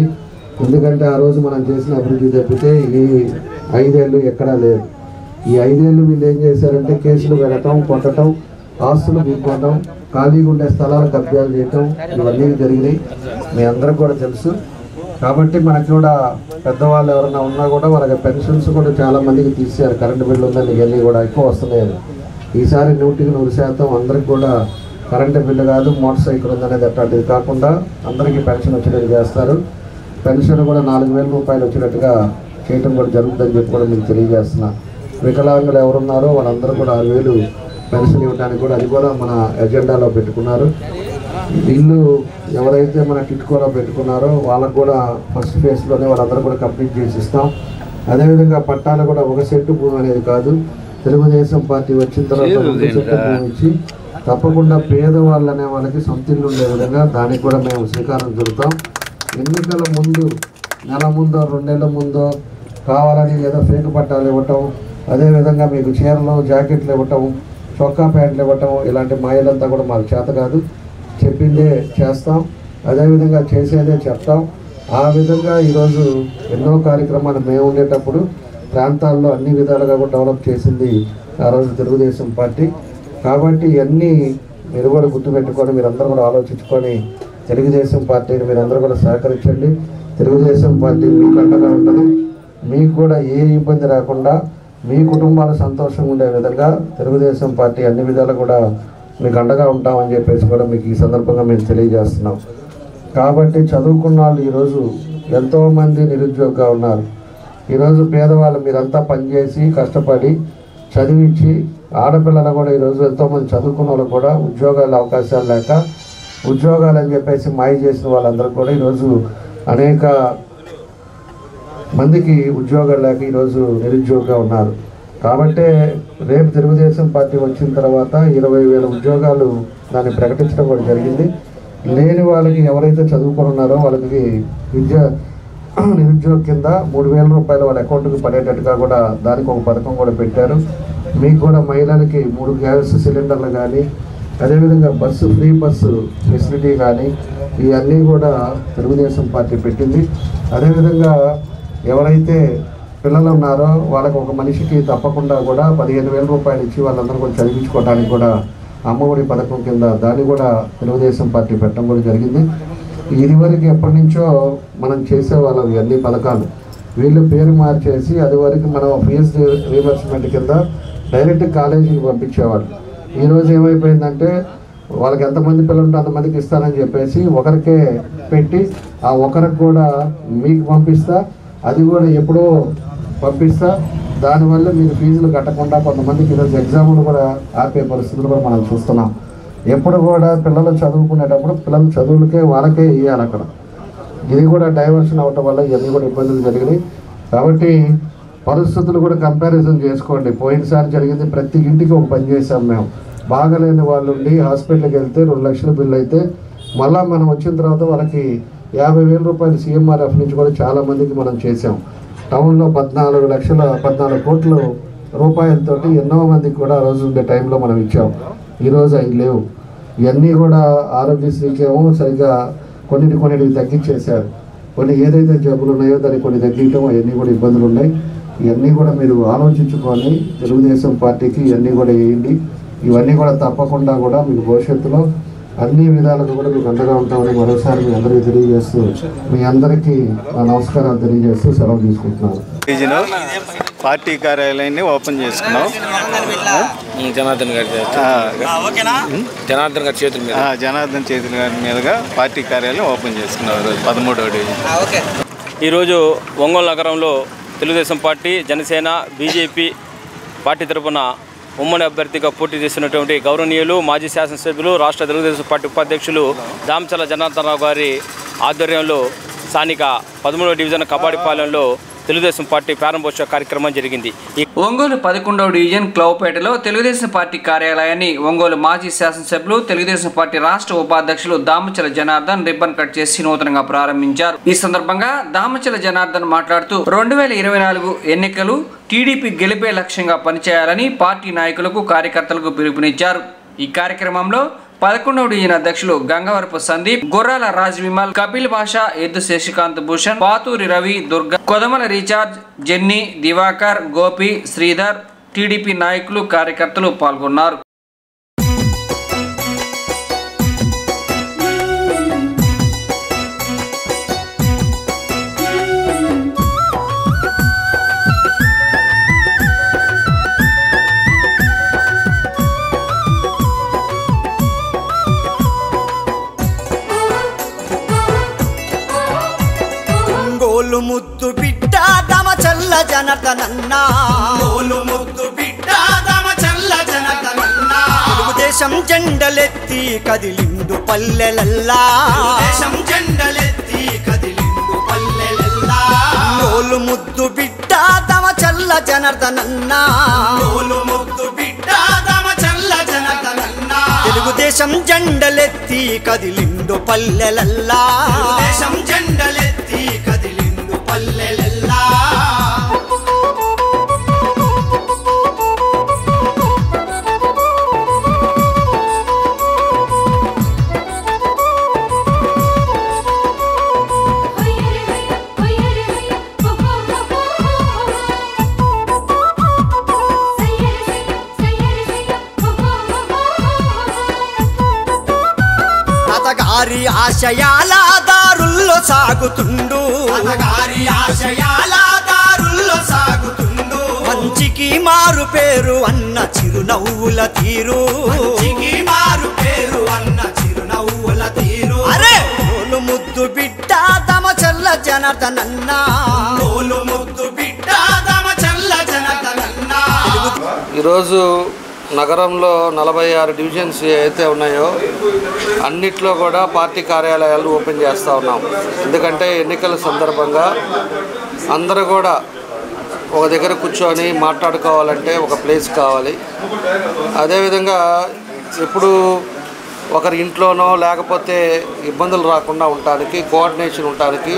ఎందుకంటే ఆ రోజు మనం చేసిన అభివృద్ధి తప్పితే ఈ 5 ఏళ్ళు ఎక్కడా లేదు. ఈ 5 ఏళ్ళు వీళ్ళు ఏం చేశారంటే కేసులు పెట్టడం, కొట్టడం, ఆస్తులు తీసుకోవడం, ఖాళీగా ఉండే స్థలాలు కబ్జాలు చేయటం ఇవన్నీ జరిగినాయి. మీ అందరికి కూడా తెలుసు. కాబట్టి మనకి కూడా పెద్దవాళ్ళు ఎవరైనా ఉన్నా కూడా వాళ్ళకి పెన్షన్స్ కూడా చాలామందికి తీసారు. కరెంటు బిల్లు ఉందని ఇవన్నీ కూడా ఎక్కువ వస్తున్నాయి. ఈసారి 100% అందరికి కూడా కరెంటు బిల్లు కాదు, మోటార్ సైకిల్ ఉందనేది అట్లాంటిది కాకుండా అందరికీ పెన్షన్ వచ్చేటట్టు చేస్తారు. పెన్షన్ కూడా 4,000 రూపాయలు వచ్చేటట్టుగా చేయటం కూడా జరుగుతుందని చెప్పి కూడా మీకు తెలియజేస్తున్నా. వికలాంగులు ఎవరున్నారో వాళ్ళందరూ కూడా 6,000 పెన్షన్ ఇవ్వడానికి కూడా అది కూడా మన ఎజెండాలో పెట్టుకున్నారు. ఇల్లు ఎవరైతే మన టిట్కోలో పెట్టుకున్నారో వాళ్ళకు కూడా ఫస్ట్ ఫేజ్లోనే వాళ్ళందరూ కూడా కంప్లీట్ చేసి ఇస్తాం. అదేవిధంగా పట్టాలు కూడా 1 సెంటు భూమి అనేది కాదు, తెలుగుదేశం పార్టీ వచ్చిన తర్వాత 2 సెంటు భూమి ఇచ్చి తప్పకుండా పేదవాళ్ళు అనే వాళ్ళకి సొంత ఇల్లు ఉండే విధంగా దానికి కూడా మేము శ్రీకారం చుడతాం. ఎన్నికల ముందు నెల ముందో 2 నెలల ముందో కావాలని లేదా ఫేక్ పట్టాలు ఇవ్వటం, అదేవిధంగా మీకు చీరలు జాకెట్లు ఇవ్వటం, చొక్కా ప్యాంట్లు ఇవ్వటం, ఇలాంటి మాయలంతా కూడా మాకు చేత కాదు. చెప్పిందే చేస్తాం, అదేవిధంగా చేసేదే చెప్తాం. ఆ విధంగా ఈరోజు ఎన్నో కార్యక్రమాలు మేము ఉండేటప్పుడు ప్రాంతాల్లో అన్ని విధాలుగా కూడా డెవలప్ చేసింది ఆ రోజు తెలుగుదేశం పార్టీ. కాబట్టి ఇవన్నీ మీరు కూడా గుర్తుపెట్టుకొని మీరందరూ కూడా ఆలోచించుకొని తెలుగుదేశం పార్టీని మీరందరూ కూడా సహకరించండి. తెలుగుదేశం పార్టీ మీకు అండగా ఉంటుంది. మీకు కూడా ఏ ఇబ్బంది రాకుండా మీ కుటుంబాలు సంతోషంగా ఉండే విధంగా తెలుగుదేశం పార్టీ అన్ని విధాలు కూడా మీకు అండగా ఉంటామని చెప్పేసి కూడా మీకు ఈ సందర్భంగా మేము తెలియజేస్తున్నాం. కాబట్టి చదువుకున్న వాళ్ళు ఈరోజు ఎంతోమంది నిరుద్యోగంగా ఉన్నారు. ఈరోజు పేదవాళ్ళు మీరంతా పనిచేసి కష్టపడి చదివించి ఆడపిల్లలు కూడా ఈరోజు ఎంతోమంది చదువుకున్న వాళ్ళు కూడా ఉద్యోగాల అవకాశాలు లేక ఉద్యోగాలు అని చెప్పేసి మాయ చేసిన వాళ్ళందరూ కూడా ఈరోజు అనేక మందికి ఉద్యోగాలు లేక ఈరోజు నిరుద్యోగంగా ఉన్నారు. కాబట్టి రేపు తెలుగుదేశం పార్టీ వచ్చిన తర్వాత 20,000 ఉద్యోగాలు దాన్ని ప్రకటించడం కూడా జరిగింది. లేని వాళ్ళకి ఎవరైతే చదువుకొని ఉన్నారో వాళ్ళకి నిరుద్యోగ కింద 3,000 రూపాయలు వాళ్ళ అకౌంట్కి పడేటట్టుగా కూడా దానికి ఒక పథకం కూడా పెట్టారు. మీకు కూడా మహిళలకి 3 గ్యాస్ సిలిండర్లు కానీ, అదేవిధంగా ఫ్రీ బస్సు ఫెసిలిటీ కానీ ఇవన్నీ కూడా తెలుగుదేశం పార్టీ పెట్టింది. అదేవిధంగా ఎవరైతే పిల్లలు ఉన్నారో వాళ్ళకి ఒక మనిషికి తప్పకుండా కూడా 15,000 రూపాయలు ఇచ్చి వాళ్ళందరూ కూడా చదివించుకోవడానికి కూడా అమ్మఒడి పథకం కింద దాన్ని కూడా తెలుగుదేశం పార్టీ పెట్టడం కూడా జరిగింది. ఇదివరకు ఎప్పటి నుంచో మనం చేసేవాళ్ళం ఇవన్నీ పథకాలు, వీళ్ళు పేరు మార్చేసి అది వరకు మనం ఫీజు రీయింబర్స్మెంట్ కింద డైరెక్ట్ కాలేజీకి పంపించేవాళ్ళు. ఈరోజు ఏమైపోయిందంటే వాళ్ళకి ఎంతమంది పిల్లలు ఉంటే అంతమందికి ఇస్తానని చెప్పేసి ఒకరికే పెట్టి ఆ ఒకరికి కూడా మీకు పంపిస్తా, అది కూడా ఎప్పుడో పంపిస్తా, దానివల్ల మీరు ఫీజులు కట్టకుండా కొంతమందికి ఈరోజు ఎగ్జామ్లు కూడా ఆపే పరిస్థితులు కూడా మనం చూస్తున్నాం. ఎప్పుడు కూడా పిల్లలు చదువుకునేటప్పుడు పిల్లల చదువులకే వాళ్ళకే ఇవ్వాలి అక్కడ. ఇది కూడా డైవర్షన్ అవ్వటం వల్ల ఇవన్నీ కూడా ఇబ్బందులు జరిగినాయి. కాబట్టి పరిస్థితులు కూడా కంపారిజన్ చేసుకోండి. పోయినసారి జరిగింది ప్రతి ఇంటికి ఒక పని చేసాం మేము. బాగలేని వాళ్ళు ఉండి హాస్పిటల్కి వెళ్తే 2 లక్షల బిల్లు అయితే మళ్ళీ మనం వచ్చిన తర్వాత వాళ్ళకి 50,000 రూపాయలు సీఎంఆర్ఎఫ్ నుంచి కూడా చాలామందికి మనం చేసాం. టౌన్లో 14 కోట్ల రూపాయలతోటి ఎన్నో మందికి కూడా ఆ రోజు ఉండే టైంలో మనం ఇచ్చాం. ఈరోజు అవి లేవు. ఇవన్నీ కూడా ఆరోగ్యశ్రీకి ఏమో సరిగ్గా కొన్నిటికి తగ్గించేశారు. కొన్ని ఏదైతే జబ్బులు ఉన్నాయో దానికి కొన్ని తగ్గించడం అవన్నీ కూడా ఇబ్బందులు ఉన్నాయి. ఇవన్నీ కూడా మీరు ఆలోచించుకొని తెలుగుదేశం పార్టీకి ఇవన్నీ కూడా వేయండి. ఇవన్నీ కూడా తప్పకుండా కూడా మీకు భవిష్యత్తులో అన్ని విధాలుగా కూడా మీకు అండగా ఉంటామని మరోసారి మీ అందరికీ తెలియజేస్తూ మీ అందరికీ నా నమస్కారాలు తెలియజేస్తూ సెలవు తీసుకుంటున్నాను. పార్టీ కార్యాలయాన్ని ఓపెన్ చేసుకున్నాం. జనార్దన్ చేతుల గారి మీదుగా పార్టీ కార్యాలయం ఓపెన్ చేసుకున్నాం. 13వ డివిజన్. ఈరోజు ఒంగోలు నగరంలో Telugu Desam party, Janasena, BJP party తరఫున ఉమ్మడి అభ్యర్థిగా పోటీ చేస్తున్నటువంటి గౌరవనీయులు మాజీ శాసనసభ్యులు రాష్ట్ర తెలుగుదేశం పార్టీ ఉపాధ్యక్షులు దామచర్ల జనార్దన్ రావు గారి ఆధ్వర్యంలో స్థానిక 13వ డివిజన్ కబాడిపాలెంలో తెలుగుదేశం పార్టీ ప్రారంభోత్సవ కార్యక్రమం జరిగింది. ఒంగోలు 11వ డివిజన్ క్లౌపేటలో తెలుగుదేశం పార్టీ కార్యాలయాన్ని ఒంగోలు మాజీ శాసనసభ్యులు తెలుగుదేశం పార్టీ రాష్ట్ర ఉపాధ్యక్షులు దామచర్ల జనార్దన్ రిబ్బన్ కట్ చేసి నూతనంగా ప్రారంభించారు. ఈ సందర్భంగా దామచర్ల జనార్దన్ మాట్లాడుతూ 2024 ఎన్నికలు టీడీపీ గెలిపే లక్ష్యంగా పనిచేయాలని పార్టీ నాయకులకు, కార్యకర్తలకు పిలుపునిచ్చారు. ఈ కార్యక్రమంలో 11వ డివిజన్ అధ్యక్షులు గంగవరపు సందీప్, గుర్రాల రాజ్ విమల్, కపిల్ భాషా, ఎద్దు శశికాంత్ భూషణ్, పాతూరి రవి, దుర్గా, కొదమల రీఛార్జ్, జెన్నీ, దివాకర్, గోపి, శ్రీధర్, టీడీపీ నాయకులు, కార్యకర్తలు పాల్గొన్నారు. ముద్దు బిడ్డ దామచర్ల జనార్దనన్న, ముద్దు బిడ్డ దామచర్ల జనార్దనన్న, తెలుగుదేశం జెండలెత్తి కదిలిండు పల్లెలల్లా, తెలుగుదేశం జెండలెత్తి కదిలిండు పల్లెలల్లా, ముద్దు బిడ్డ దామచర్ల జనార్దనన్న, ముద్దు బిడ్డ దామచర్ల జనార్దనన్న, తెలుగుదేశం జెండలెత్తి కదిలిండు పల్లెలల్లా, తెలుగుదేశం జెండలెత్తి కదిలిండు పల్లెలల్లా. అతగారి ఆశయాల దారుల్లో సాగుతుండు, అతగారి ఆశయాల దారుల్లో సాగుతుండు, మంచికి మారు పేరు అన్న చిరునవ్వుల తీరు, మంచికి మారు పేరు అన్న చిరునవ్వుల తీరు. అరే ముద్దు బిడ్డ దామచర్ల జనార్దనన్న, ముద్దు బిడ్డ దామచర్ల జనార్దనన్న. ఈరోజు నగరంలో 46 డివిజన్స్ అయితే ఉన్నాయో అన్నిట్లో కూడా పార్టీ కార్యాలయాలు ఓపెన్ చేస్తూ ఉన్నాం. ఎందుకంటే ఎన్నికల సందర్భంగా అందరూ కూడా ఒక దగ్గర కూర్చొని మాట్లాడుకోవాలంటే ఒక ప్లేస్ కావాలి. అదేవిధంగా ఎప్పుడు ఒకరి ఇంట్లోనో లేకపోతే ఇబ్బందులు రాకుండా ఉండటానికి, కోఆర్డినేషన్ ఉండటానికి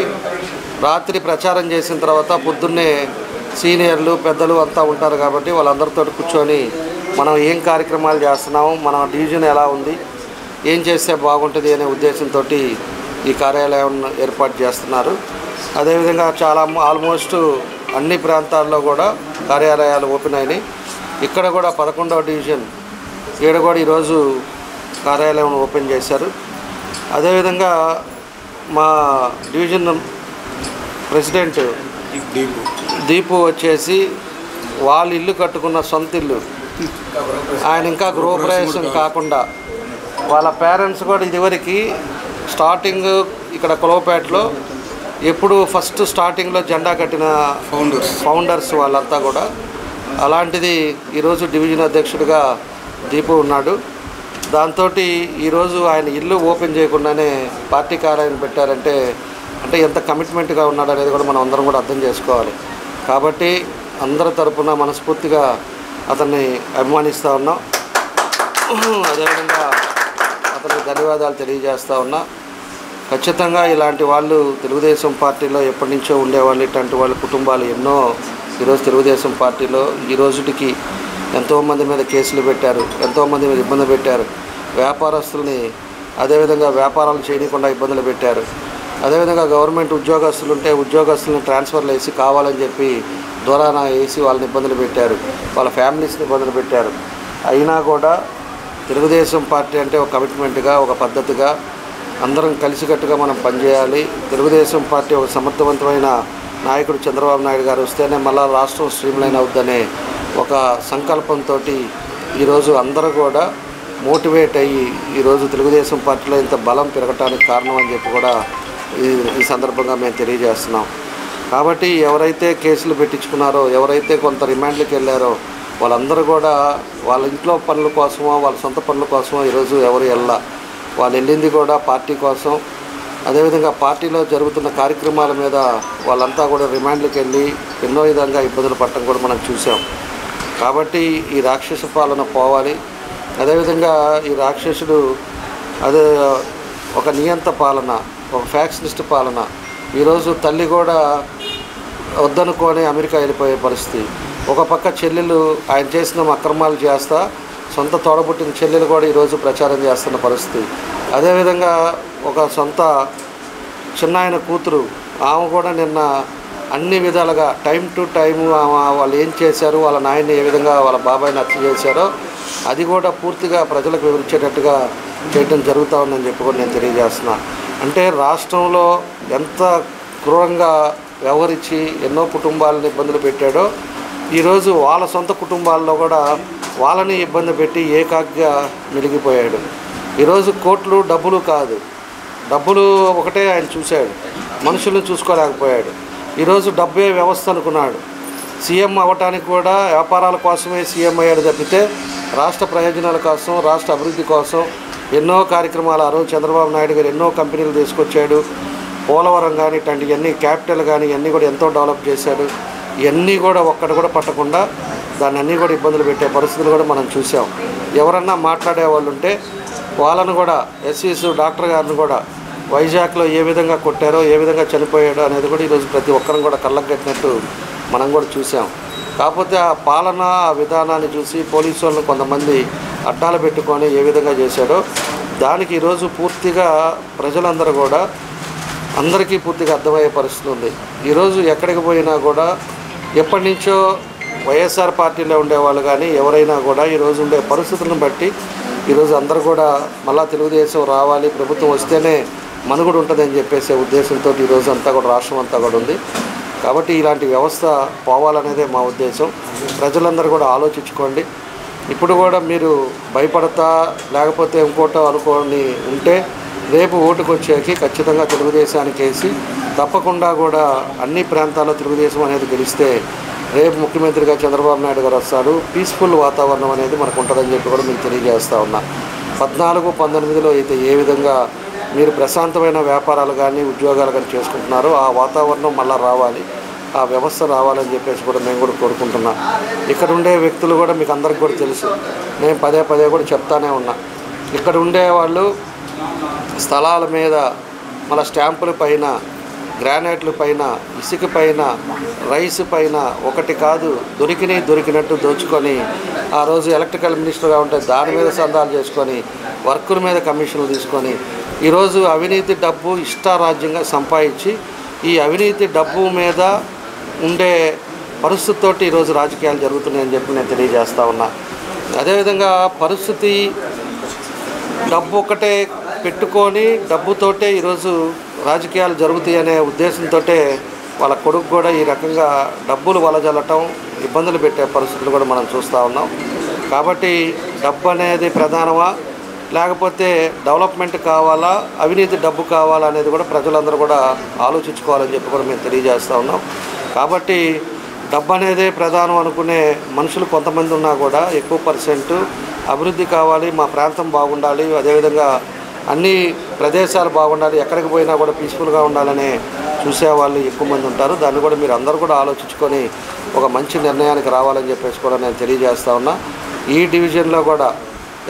రాత్రి ప్రచారం చేసిన తర్వాత పొద్దున్నే సీనియర్లు, పెద్దలు అంతా ఉంటారు కాబట్టి వాళ్ళందరితో కూర్చొని మనం ఏం కార్యక్రమాలు చేస్తున్నాము, మన డివిజన్ ఎలా ఉంది, ఏం చేస్తే బాగుంటుంది అనే ఉద్దేశంతో ఈ కార్యాలయం ఏర్పాటు చేస్తున్నారు. అదేవిధంగా చాలా ఆల్మోస్ట్ అన్ని ప్రాంతాల్లో కూడా కార్యాలయాలు ఓపెన్ అయినాయి. ఇక్కడ కూడా 11వ డివిజన్ ఈడ కూడా ఈరోజు కార్యాలయం ఓపెన్ చేశారు. అదేవిధంగా మా డివిజన్ ప్రెసిడెంట్ దీపు వచ్చేసి వాళ్ళ ఇల్లు కట్టుకున్న సొంత ఇల్లు, ఆయన ఇంకా గృహప్రవేశం కాకుండా వాళ్ళ పేరెంట్స్ కూడా ఇదివరకు స్టార్టింగ్ ఇక్కడ కొలవపేటలో ఎప్పుడు ఫస్ట్ స్టార్టింగ్లో జెండా కట్టిన ఫౌండర్స్ వాళ్ళంతా కూడా. అలాంటిది ఈరోజు డివిజన్ అధ్యక్షుడిగా దీపు ఉన్నాడు. దాంతో ఈరోజు ఆయన ఇల్లు ఓపెన్ చేయకుండానే పార్టీ కార్యాలయం పెట్టారంటే అంటే ఎంత కమిట్మెంట్గా ఉన్నాడు అనేది కూడా మనం అందరం కూడా అర్థం చేసుకోవాలి. కాబట్టి అందరి తరపున మనస్ఫూర్తిగా అతన్ని అభిమానిస్తూ ఉన్నాం. అదేవిధంగా అతనికి ధన్యవాదాలు తెలియజేస్తా ఉన్నా. ఖచ్చితంగా ఇలాంటి వాళ్ళు తెలుగుదేశం పార్టీలో ఎప్పటి నుంచో ఉండేవాళ్ళు, ఇట్లాంటి వాళ్ళ కుటుంబాలు ఎన్నో ఈరోజు తెలుగుదేశం పార్టీలో ఈ రోజుటికి ఎంతోమంది మీద కేసులు పెట్టారు, ఎంతోమంది మీద ఇబ్బంది పెట్టారు. వ్యాపారస్తుల్ని అదేవిధంగా వ్యాపారాలు చేయకుండా ఇబ్బందులు పెట్టారు. అదేవిధంగా గవర్నమెంట్ ఉద్యోగస్తులు ఉంటే ఉద్యోగస్తులను ట్రాన్స్ఫర్లు వేసి కావాలని చెప్పి దూరాన వేసి వాళ్ళని ఇబ్బందులు పెట్టారు, వాళ్ళ ఫ్యామిలీస్ని ఇబ్బందులు పెట్టారు. అయినా కూడా తెలుగుదేశం పార్టీ అంటే ఒక కమిట్మెంట్గా, ఒక పద్ధతిగా అందరం కలిసికట్టుగా మనం పనిచేయాలి. తెలుగుదేశం పార్టీ ఒక సమర్థవంతమైన నాయకుడు చంద్రబాబు నాయుడు గారు వస్తేనే మళ్ళా రాష్ట్రం స్ట్రీమ్లైన్ అవుద్దనే ఒక సంకల్పంతో ఈరోజు అందరూ కూడా మోటివేట్ అయ్యి ఈరోజు తెలుగుదేశం పార్టీలో ఇంత బలం పెరగటానికి కారణం అని చెప్పి కూడా ఈ సందర్భంగా మేము తెలియజేస్తున్నాం. కాబట్టి ఎవరైతే కేసులు పెట్టించుకున్నారో, ఎవరైతే కొంత రిమాండ్లకు వెళ్ళారో వాళ్ళందరూ కూడా వాళ్ళ ఇంట్లో పనుల కోసమో వాళ్ళ సొంత పనుల కోసమో ఈరోజు ఎవరు వాళ్ళు వెళ్ళింది కూడా పార్టీ కోసం. అదేవిధంగా పార్టీలో జరుగుతున్న కార్యక్రమాల మీద వాళ్ళంతా కూడా రిమాండ్లకు వెళ్ళి ఎన్నో విధంగా ఇబ్బందులు పడటం కూడా మనం చూసాం. కాబట్టి ఈ రాక్షస పాలన పోవాలి. అదేవిధంగా ఈ రాక్షసుడు ఒక నియంత పాలన, ఒక ఫ్యాక్షనిస్ట్ పాలన. ఈరోజు తల్లి కూడా వద్దనుకొని అమెరికా వెళ్ళిపోయే పరిస్థితి. ఒక పక్క చెల్లెలు ఆయన చేసిన అక్రమాలు చేస్తా సొంత తోడబుట్టిన చెల్లెలు కూడా ఈరోజు ప్రచారం చేస్తున్న పరిస్థితి. అదేవిధంగా ఒక సొంత చిన్నాయన కూతురు ఆమె కూడా నిన్న అన్ని విధాలుగా టైం టు టైము వాళ్ళు ఏం చేశారు, వాళ్ళ నాయన్ని ఏ విధంగా వాళ్ళ బాబాయిని హత్య చేశారో అది కూడా పూర్తిగా ప్రజలకు వివరించేటట్టుగా చేయడం జరుగుతూ ఉందని చెప్పి కూడా నేను తెలియజేస్తున్నా. అంటే రాష్ట్రంలో ఎంత క్రూరంగా వ్యవహరించి ఎన్నో కుటుంబాలను ఇబ్బందులు పెట్టాడో ఈరోజు వాళ్ళ సొంత కుటుంబాల్లో కూడా వాళ్ళని ఇబ్బంది పెట్టి ఏకాగ్గా మిలిగిపోయాడు. ఈరోజు కోట్లు డబ్బులు కాదు, డబ్బులు ఒకటే ఆయన చూశాడు, మనుషులను చూసుకోలేకపోయాడు. ఈరోజు డబ్బే వ్యవస్థ అనుకున్నాడు. సీఎం అవ్వటానికి కూడా వ్యాపారాల కోసమే సీఎం అయ్యాడు తప్పితే రాష్ట్ర ప్రయోజనాల కోసం, రాష్ట్ర అభివృద్ధి కోసం ఎన్నో కార్యక్రమాలు ఆ రోజు చంద్రబాబు నాయుడు గారు ఎన్నో కంపెనీలు తీసుకొచ్చాడు. పోలవరం కానీ ఇట్లాంటివన్నీ క్యాపిటల్ కానీ ఇవన్నీ కూడా ఎంతో డెవలప్ చేశాడు. ఇవన్నీ కూడా ఒక్కటి కూడా పట్టకుండా దాన్ని అన్నీ కూడా ఇబ్బందులు పెట్టే పరిస్థితులు కూడా మనం చూసాం. ఎవరన్నా మాట్లాడే వాళ్ళు ఉంటే వాళ్ళను కూడా ఎస్సీస్ డాక్టర్ గారిని కూడా వైజాగ్లో ఏ విధంగా కొట్టారో, ఏ విధంగా చనిపోయాడో అనేది కూడా ఈరోజు ప్రతి ఒక్కరం కూడా కళ్ళకు కట్టినట్టు మనం కూడా చూసాం. కాకపోతే ఆ పాలన ఆ విధానాన్ని చూసి పోలీసు వాళ్ళని కొంతమంది అడ్డాలు పెట్టుకొని ఏ విధంగా చేశాడో దానికి ఈరోజు పూర్తిగా ప్రజలందరూ కూడా అందరికీ పూర్తిగా అర్థమయ్యే పరిస్థితి ఉంది. ఈరోజు ఎక్కడికి పోయినా కూడా ఎప్పటి నుంచో వైఎస్ఆర్ పార్టీలో ఉండేవాళ్ళు కానీ ఎవరైనా కూడా ఈరోజు ఉండే పరిస్థితులను బట్టి ఈరోజు అందరూ కూడా మళ్ళా తెలుగుదేశం రావాలి, ప్రభుత్వం వస్తేనే మనుగడ ఉంటుందని చెప్పేసే ఉద్దేశంతో ఈరోజు అంతా కూడా రాష్ట్రం అంతా కూడా ఉంది. కాబట్టి ఇలాంటి వ్యవస్థ పోవాలనేదే మా ఉద్దేశం. ప్రజలందరూ కూడా ఆలోచించుకోండి. ఇప్పుడు కూడా మీరు భయపడతా లేకపోతే ఇంకోటో అనుకోని ఉంటే రేపు ఓటుకు వచ్చేకి ఖచ్చితంగా తెలుగుదేశానికి వేసి తప్పకుండా కూడా అన్ని ప్రాంతాల్లో తెలుగుదేశం అనేది గెలిస్తే రేపు ముఖ్యమంత్రిగా చంద్రబాబు నాయుడు గారు వస్తారు. పీస్ఫుల్ వాతావరణం అనేది మనకు ఉంటుందని చెప్పి కూడా మీకు తెలియజేస్తూ ఉన్నా. 14-19లో అయితే ఏ విధంగా మీరు ప్రశాంతమైన వ్యాపారాలు కానీ ఉద్యోగాలు కానీ చేసుకుంటున్నారో ఆ వాతావరణం మళ్ళీ రావాలి, ఆ వ్యవస్థ రావాలని చెప్పేసి కూడా మేము కూడా కోరుకుంటున్నాం. ఇక్కడ ఉండే వ్యక్తులు కూడా మీకు అందరికి కూడా తెలుసు, నేను పదే కూడా చెప్తానే ఉన్నా. ఇక్కడ ఉండేవాళ్ళు స్థలాల మీద మన స్టాంపుల పైన, గ్రానైట్ల పైన, ఇసుక పైన, రైస్ పైన ఒకటి కాదు దొరికినట్టు దోచుకొని ఆ రోజు ఎలక్ట్రికల్ మినిస్టర్గా ఉంటే దాని మీద సందాలు చేసుకొని వర్కుల మీద కమిషన్లు తీసుకొని ఈరోజు అవినీతి డబ్బు ఇష్టారాజ్యంగా సంపాదించి ఈ అవినీతి డబ్బు మీద ఉండే పరిస్థితితోటి ఈరోజు రాజకీయాలు జరుగుతున్నాయని చెప్పి నేను తెలియజేస్తా ఉన్నా. అదేవిధంగా పరిస్థితి డబ్బు ఒకటే పెట్టుకొని డబ్బుతోటే ఈరోజు రాజకీయాలు జరుగుతాయి అనే ఉద్దేశంతో వాళ్ళ కొడుకు కూడా ఈ రకంగా డబ్బులు వలజల్లటం, ఇబ్బందులు పెట్టే పరిస్థితులు కూడా మనం చూస్తూ ఉన్నాం. కాబట్టి డబ్బు అనేది ప్రధానమా లేకపోతే డెవలప్మెంట్ కావాలా, అవినీతి డబ్బు కావాలా అనేది కూడా ప్రజలందరూ కూడా ఆలోచించుకోవాలని చెప్పి కూడా మేము తెలియజేస్తూ ఉన్నాం. కాబట్టి డబ్బు అనేదే ప్రధానం అనుకునే మనుషులు కొంతమంది ఉన్నా కూడా ఎక్కువ పర్సెంట్ అభివృద్ధి కావాలి, మా ప్రాంతం బాగుండాలి, అదేవిధంగా అన్ని ప్రదేశాలు బాగుండాలి, ఎక్కడికి పోయినా కూడా పీస్ఫుల్గా ఉండాలని చూసేవాళ్ళు ఎక్కువ మంది ఉంటారు. దాన్ని కూడా మీరు అందరూ కూడా ఆలోచించుకొని ఒక మంచి నిర్ణయానికి రావాలని చెప్పేసి కూడా నేను తెలియజేస్తా ఉన్నా. ఈ డివిజన్లో కూడా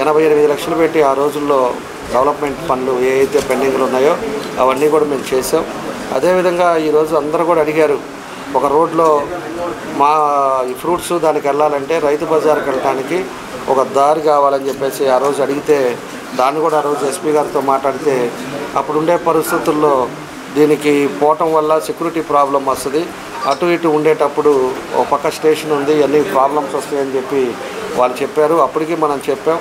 88 లక్షలు పెట్టి ఆ రోజుల్లో డెవలప్మెంట్ పనులు ఏవైతే పెండింగ్లు ఉన్నాయో అవన్నీ కూడా మేము చేసాం. అదేవిధంగా ఈరోజు అందరూ కూడా అడిగారు, ఒక రోడ్లో మా ఈ ఫ్రూట్స్ దానికి వెళ్ళాలంటే రైతు బజార్కి వెళ్ళడానికి ఒక దారి కావాలని చెప్పేసి ఆ రోజు అడిగితే దాన్ని కూడా ఆ రోజు ఎస్పీ గారితో మాట్లాడితే అప్పుడుండే పరిస్థితుల్లో దీనికి పోవటం వల్ల సెక్యూరిటీ ప్రాబ్లం వస్తుంది, అటు ఇటు ఉండేటప్పుడు ఒక పక్క స్టేషన్ ఉంది, అన్ని ప్రాబ్లమ్స్ వస్తాయని చెప్పి వాళ్ళు చెప్పారు. అప్పటికి మనం చెప్పాం,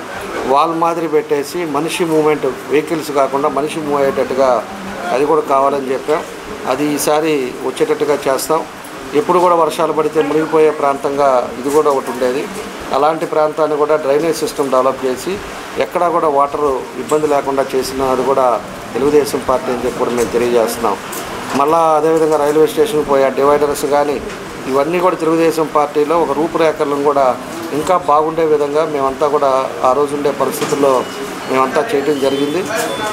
వాల్ మాదిరి పెట్టేసి మనిషి మూమెంట్, వెహికల్స్ కాకుండా మనిషి మూవ్ అయ్యేటట్టుగా అది కూడా కావాలని చెప్పాం. అది ఈసారి వచ్చేటట్టుగా చేస్తాం. ఎప్పుడు కూడా వర్షాలు పడితే మునిగిపోయే ప్రాంతంగా ఇది కూడా ఒకటి ఉండేది. అలాంటి ప్రాంతాన్ని కూడా డ్రైనేజ్ సిస్టమ్ డెవలప్ చేసి ఎక్కడా కూడా వాటర్ ఇబ్బంది లేకుండా చేసిన అది కూడా తెలుగుదేశం పార్టీ అని చెప్పి కూడా మేము తెలియజేస్తున్నాం. మళ్ళీ అదేవిధంగా రైల్వే స్టేషన్కి పోయే డివైడర్స్ కానీ ఇవన్నీ కూడా తెలుగుదేశం పార్టీలో ఒక రూపురేఖలను కూడా ఇంకా బాగుండే విధంగా మేమంతా కూడా ఆ రోజు ఉండే పరిస్థితుల్లో మేమంతా చేయడం జరిగింది.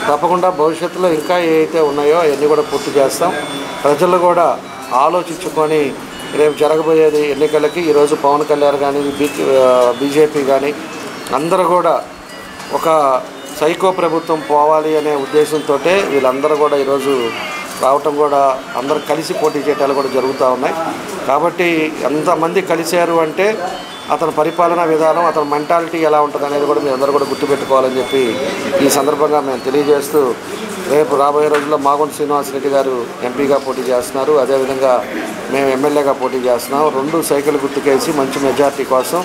తప్పకుండా భవిష్యత్తులో ఇంకా ఏవైతే ఉన్నాయో అవన్నీ కూడా పూర్తి చేస్తాం. ప్రజలు కూడా ఆలోచించుకొని రేపు జరగబోయేది ఎన్నికలకి ఈరోజు పవన్ కళ్యాణ్ కానీ బీజేపీ కానీ అందరూ కూడా ఒక సైకో ప్రభుత్వం పోవాలి అనే ఉద్దేశంతో వీళ్ళందరూ కూడా ఈరోజు రావటం కూడా అందరూ కలిసి పోటీ చేయటాలు కూడా జరుగుతూ ఉన్నాయి. కాబట్టి ఎంతమంది కలిశారు అంటే అతని పరిపాలనా విధానం, అతని మెంటాలిటీ ఎలా ఉంటుంది అనేది కూడా మీరు అందరూ కూడా గుర్తుపెట్టుకోవాలని చెప్పి ఈ సందర్భంగా మేము తెలియజేస్తూ, రేపు రాబోయే రోజుల్లో మాగుంట శ్రీనివాసరెడ్డి గారు ఎంపీగా పోటీ చేస్తున్నారు, అదేవిధంగా మేము ఎమ్మెల్యేగా పోటీ చేస్తున్నాం. 2 సైకిల్ గుర్తుకేసి మంచి మెజార్టీ కోసం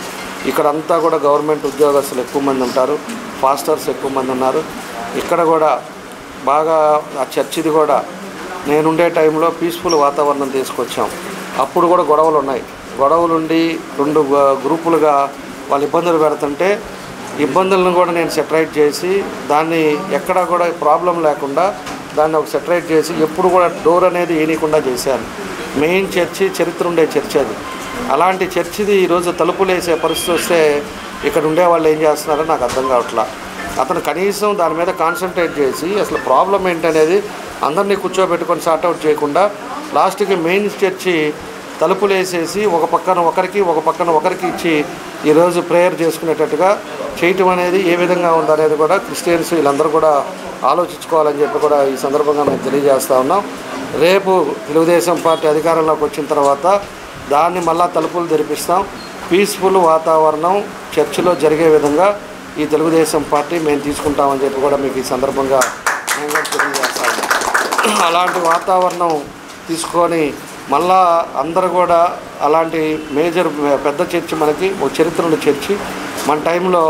ఇక్కడంతా కూడా గవర్నమెంట్ ఉద్యోగస్తులు ఎక్కువ మంది ఉంటారు, ఫాస్టర్స్ ఎక్కువ మంది ఉన్నారు. ఇక్కడ కూడా బాగా ఆ చర్చిది కూడా నేనుండే టైంలో పీస్ఫుల్ వాతావరణం తీసుకొచ్చాం. అప్పుడు కూడా గొడవలు ఉన్నాయి. గొడవలుండి 2 గ్రూపులుగా వాళ్ళు ఇబ్బందులు పెడుతుంటే ఇబ్బందులను కూడా నేను సెపరేట్ చేసి దాన్ని ఎక్కడా కూడా ప్రాబ్లం లేకుండా దాన్ని ఒక సెపరేట్ చేసి ఎప్పుడు కూడా డోర్ అనేది వేయకుండా చేశాను. మెయిన్ చర్చి చరిత్ర ఉండే చర్చి అది. అలాంటి చర్చిది ఈరోజు తలుపులు వేసే పరిస్థితి వస్తే ఇక్కడ ఉండే వాళ్ళు ఏం చేస్తున్నారో నాకు అర్థం కావట్లా. అతను కనీసం దాని మీద కాన్సన్ట్రేట్ చేసి అసలు ప్రాబ్లం ఏంటనేది అందరినీ కూర్చోబెట్టుకొని సార్ట్అవుట్ చేయకుండా లాస్ట్కి మెయిన్ చర్చి తలుపులు వేసేసి ఒక పక్కన ఒకరికి ఇచ్చి ఈరోజు ప్రేయర్ చేసుకునేటట్టుగా చేయటం అనేది ఏ విధంగా ఉందనేది కూడా క్రిస్టియన్స్ వీళ్ళందరూ కూడా ఆలోచించుకోవాలని చెప్పి కూడా ఈ సందర్భంగా మేము తెలియజేస్తూ ఉన్నాం. రేపు తెలుగుదేశం పార్టీ అధికారంలోకి వచ్చిన తర్వాత దాన్ని మళ్ళా తలుపులు తెరిపిస్తాం. పీస్ఫుల్ వాతావరణం చర్చిలో జరిగే విధంగా ఈ తెలుగుదేశం పార్టీ మేము తీసుకుంటామని చెప్పి కూడా మీకు ఈ సందర్భంగా మేము కూడా తెలియజేస్తాము. అలాంటి వాతావరణం తీసుకొని మళ్ళా అందరూ కూడా అలాంటి మేజర్ పెద్ద చర్చి మనకి ఒక చరిత్రలో చర్చి మన టైంలో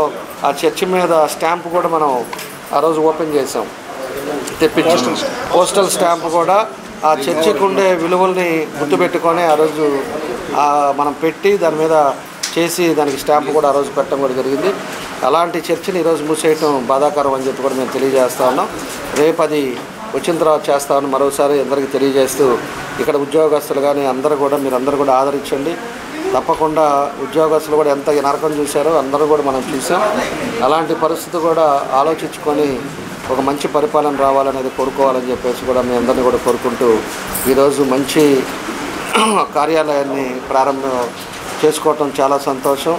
ఆ చర్చి మీద స్టాంప్ కూడా మనం ఆ రోజు ఓపెన్ చేసాం, తెప్పించాం. పోస్టల్ స్టాంప్ కూడా ఆ చర్చికి ఉండే విలువల్ని గుర్తుపెట్టుకొని ఆ రోజు మనం పెట్టి దాని మీద చేసి దానికి స్టాంప్ కూడా ఆ రోజు పెట్టడం కూడా జరిగింది. అలాంటి చర్చిని ఈరోజు మూసేయటం బాధాకరం అని చెప్పి కూడా మేము తెలియజేస్తా ఉన్నాం. రేపు అది వచ్చిన తర్వాత చేస్తామని మరోసారి అందరికీ తెలియజేస్తూ ఇక్కడ ఉద్యోగస్తులు కానీ మీరందరూ కూడా ఆదరించండి. తప్పకుండా ఉద్యోగస్తులు కూడా ఎంత నరకం చూశారో అందరూ కూడా మనం చూసాం. అలాంటి పరిస్థితి కూడా ఆలోచించుకొని ఒక మంచి పరిపాలన రావాలనేది కోరుకోవాలని చెప్పేసి కూడా మీ అందరినీ కూడా కోరుకుంటూ ఈరోజు మంచి కార్యాలయాన్ని ప్రారంభం చేసుకోవటం చాలా సంతోషం.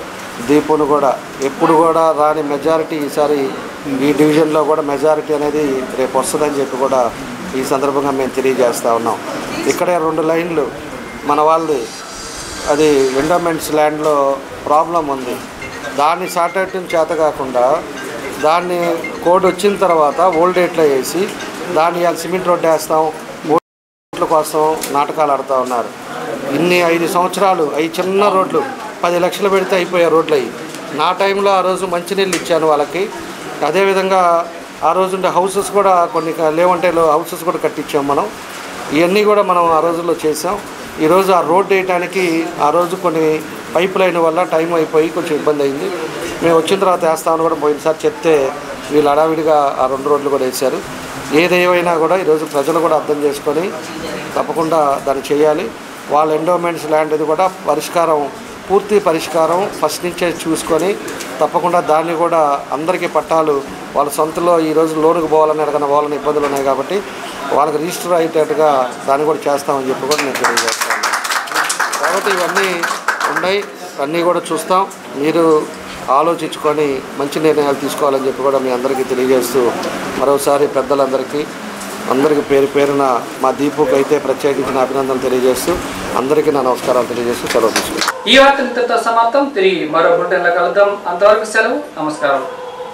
దీపును కూడా ఎప్పుడు కూడా రాని మెజారిటీ ఈసారి ఈ డివిజన్లో కూడా మెజారిటీ అనేది రేపు వస్తుందని చెప్పి కూడా ఈ సందర్భంగా మేము తెలియజేస్తూ ఉన్నాం. ఇక్కడే 2 లైన్లు మన వాళ్ళది అది ఎండోమెంట్స్ ల్యాండ్లో ప్రాబ్లం ఉంది. దాన్ని సాటర్డే చేత కాకుండా దాన్ని కోడ్ వచ్చిన తర్వాత ఓల్డ్ డేట్లో వేసి దాన్ని సిమెంట్ రోడ్డు వేస్తాం ఓట్ల కోసం నాటకాలు ఆడుతూ ఉన్నారు. ఇన్ని 5 సంవత్సరాలు అవి చిన్న రోడ్లు 10 లక్షలు పెడితే అయిపోయే రోడ్లు అవి. నా టైంలో ఆ రోజు మంచినీళ్ళు ఇచ్చాను వాళ్ళకి. అదేవిధంగా ఆ రోజు ఉండే హౌసెస్ కూడా కొన్ని లేవంటే హౌసెస్ కూడా కట్టించాం మనం. ఇవన్నీ కూడా మనం ఆ రోజుల్లో చేసాం. ఈరోజు ఆ రోడ్ వేయడానికి ఆ రోజు కొన్ని పైప్ లైన్ వల్ల టైం అయిపోయి కొంచెం ఇబ్బంది అయింది. మేము వచ్చిన తర్వాత వేస్తామని కూడా పోయినసారి చెప్తే వీళ్ళు హడావిడిగా ఆ 2 రోడ్లు కూడా వేశారు. ఏదేమైనా కూడా ఈరోజు ప్రజలు కూడా అర్థం చేసుకొని తప్పకుండా దాన్ని చేయాలి. వాళ్ళ ఎండోమెంట్స్ ల్యాండ్ ఇది కూడా పూర్తి పరిష్కారం ఫస్ట్ నుంచే చూసుకొని తప్పకుండా దాన్ని కూడా అందరికీ పట్టాలు వాళ్ళ సొంతలో ఈరోజు లోనుకు పోవాలని ఎక్కడికైనా పోవాలని ఇబ్బందులు ఉన్నాయి కాబట్టి వాళ్ళకి రిజిస్టర్ అయ్యేటట్టుగా దాన్ని కూడా చేస్తామని చెప్పి కూడా నేను తెలియజేస్తాను. కాబట్టి ఇవన్నీ ఉన్నాయి, అన్నీ కూడా చూస్తాం. మీరు ఆలోచించుకొని మంచి నిర్ణయాలు తీసుకోవాలని చెప్పి కూడా మీ అందరికీ తెలియజేస్తూ మరోసారి పెద్దలందరికీ పేరు పేరున మా దీపుకి అయితే ప్రత్యేకించిన అభినందనలు తెలియజేస్తూ అందరికీ నా నమస్కారాలు తెలియజేస్తూ సెలవు తీసుకుంటాను. ఈ వార్త ఇంతటితో సమాప్తం. తిరిగి మరో బులెటిన్లో కలుద్దాం. అంతవరకు సెలవు. నమస్కారం.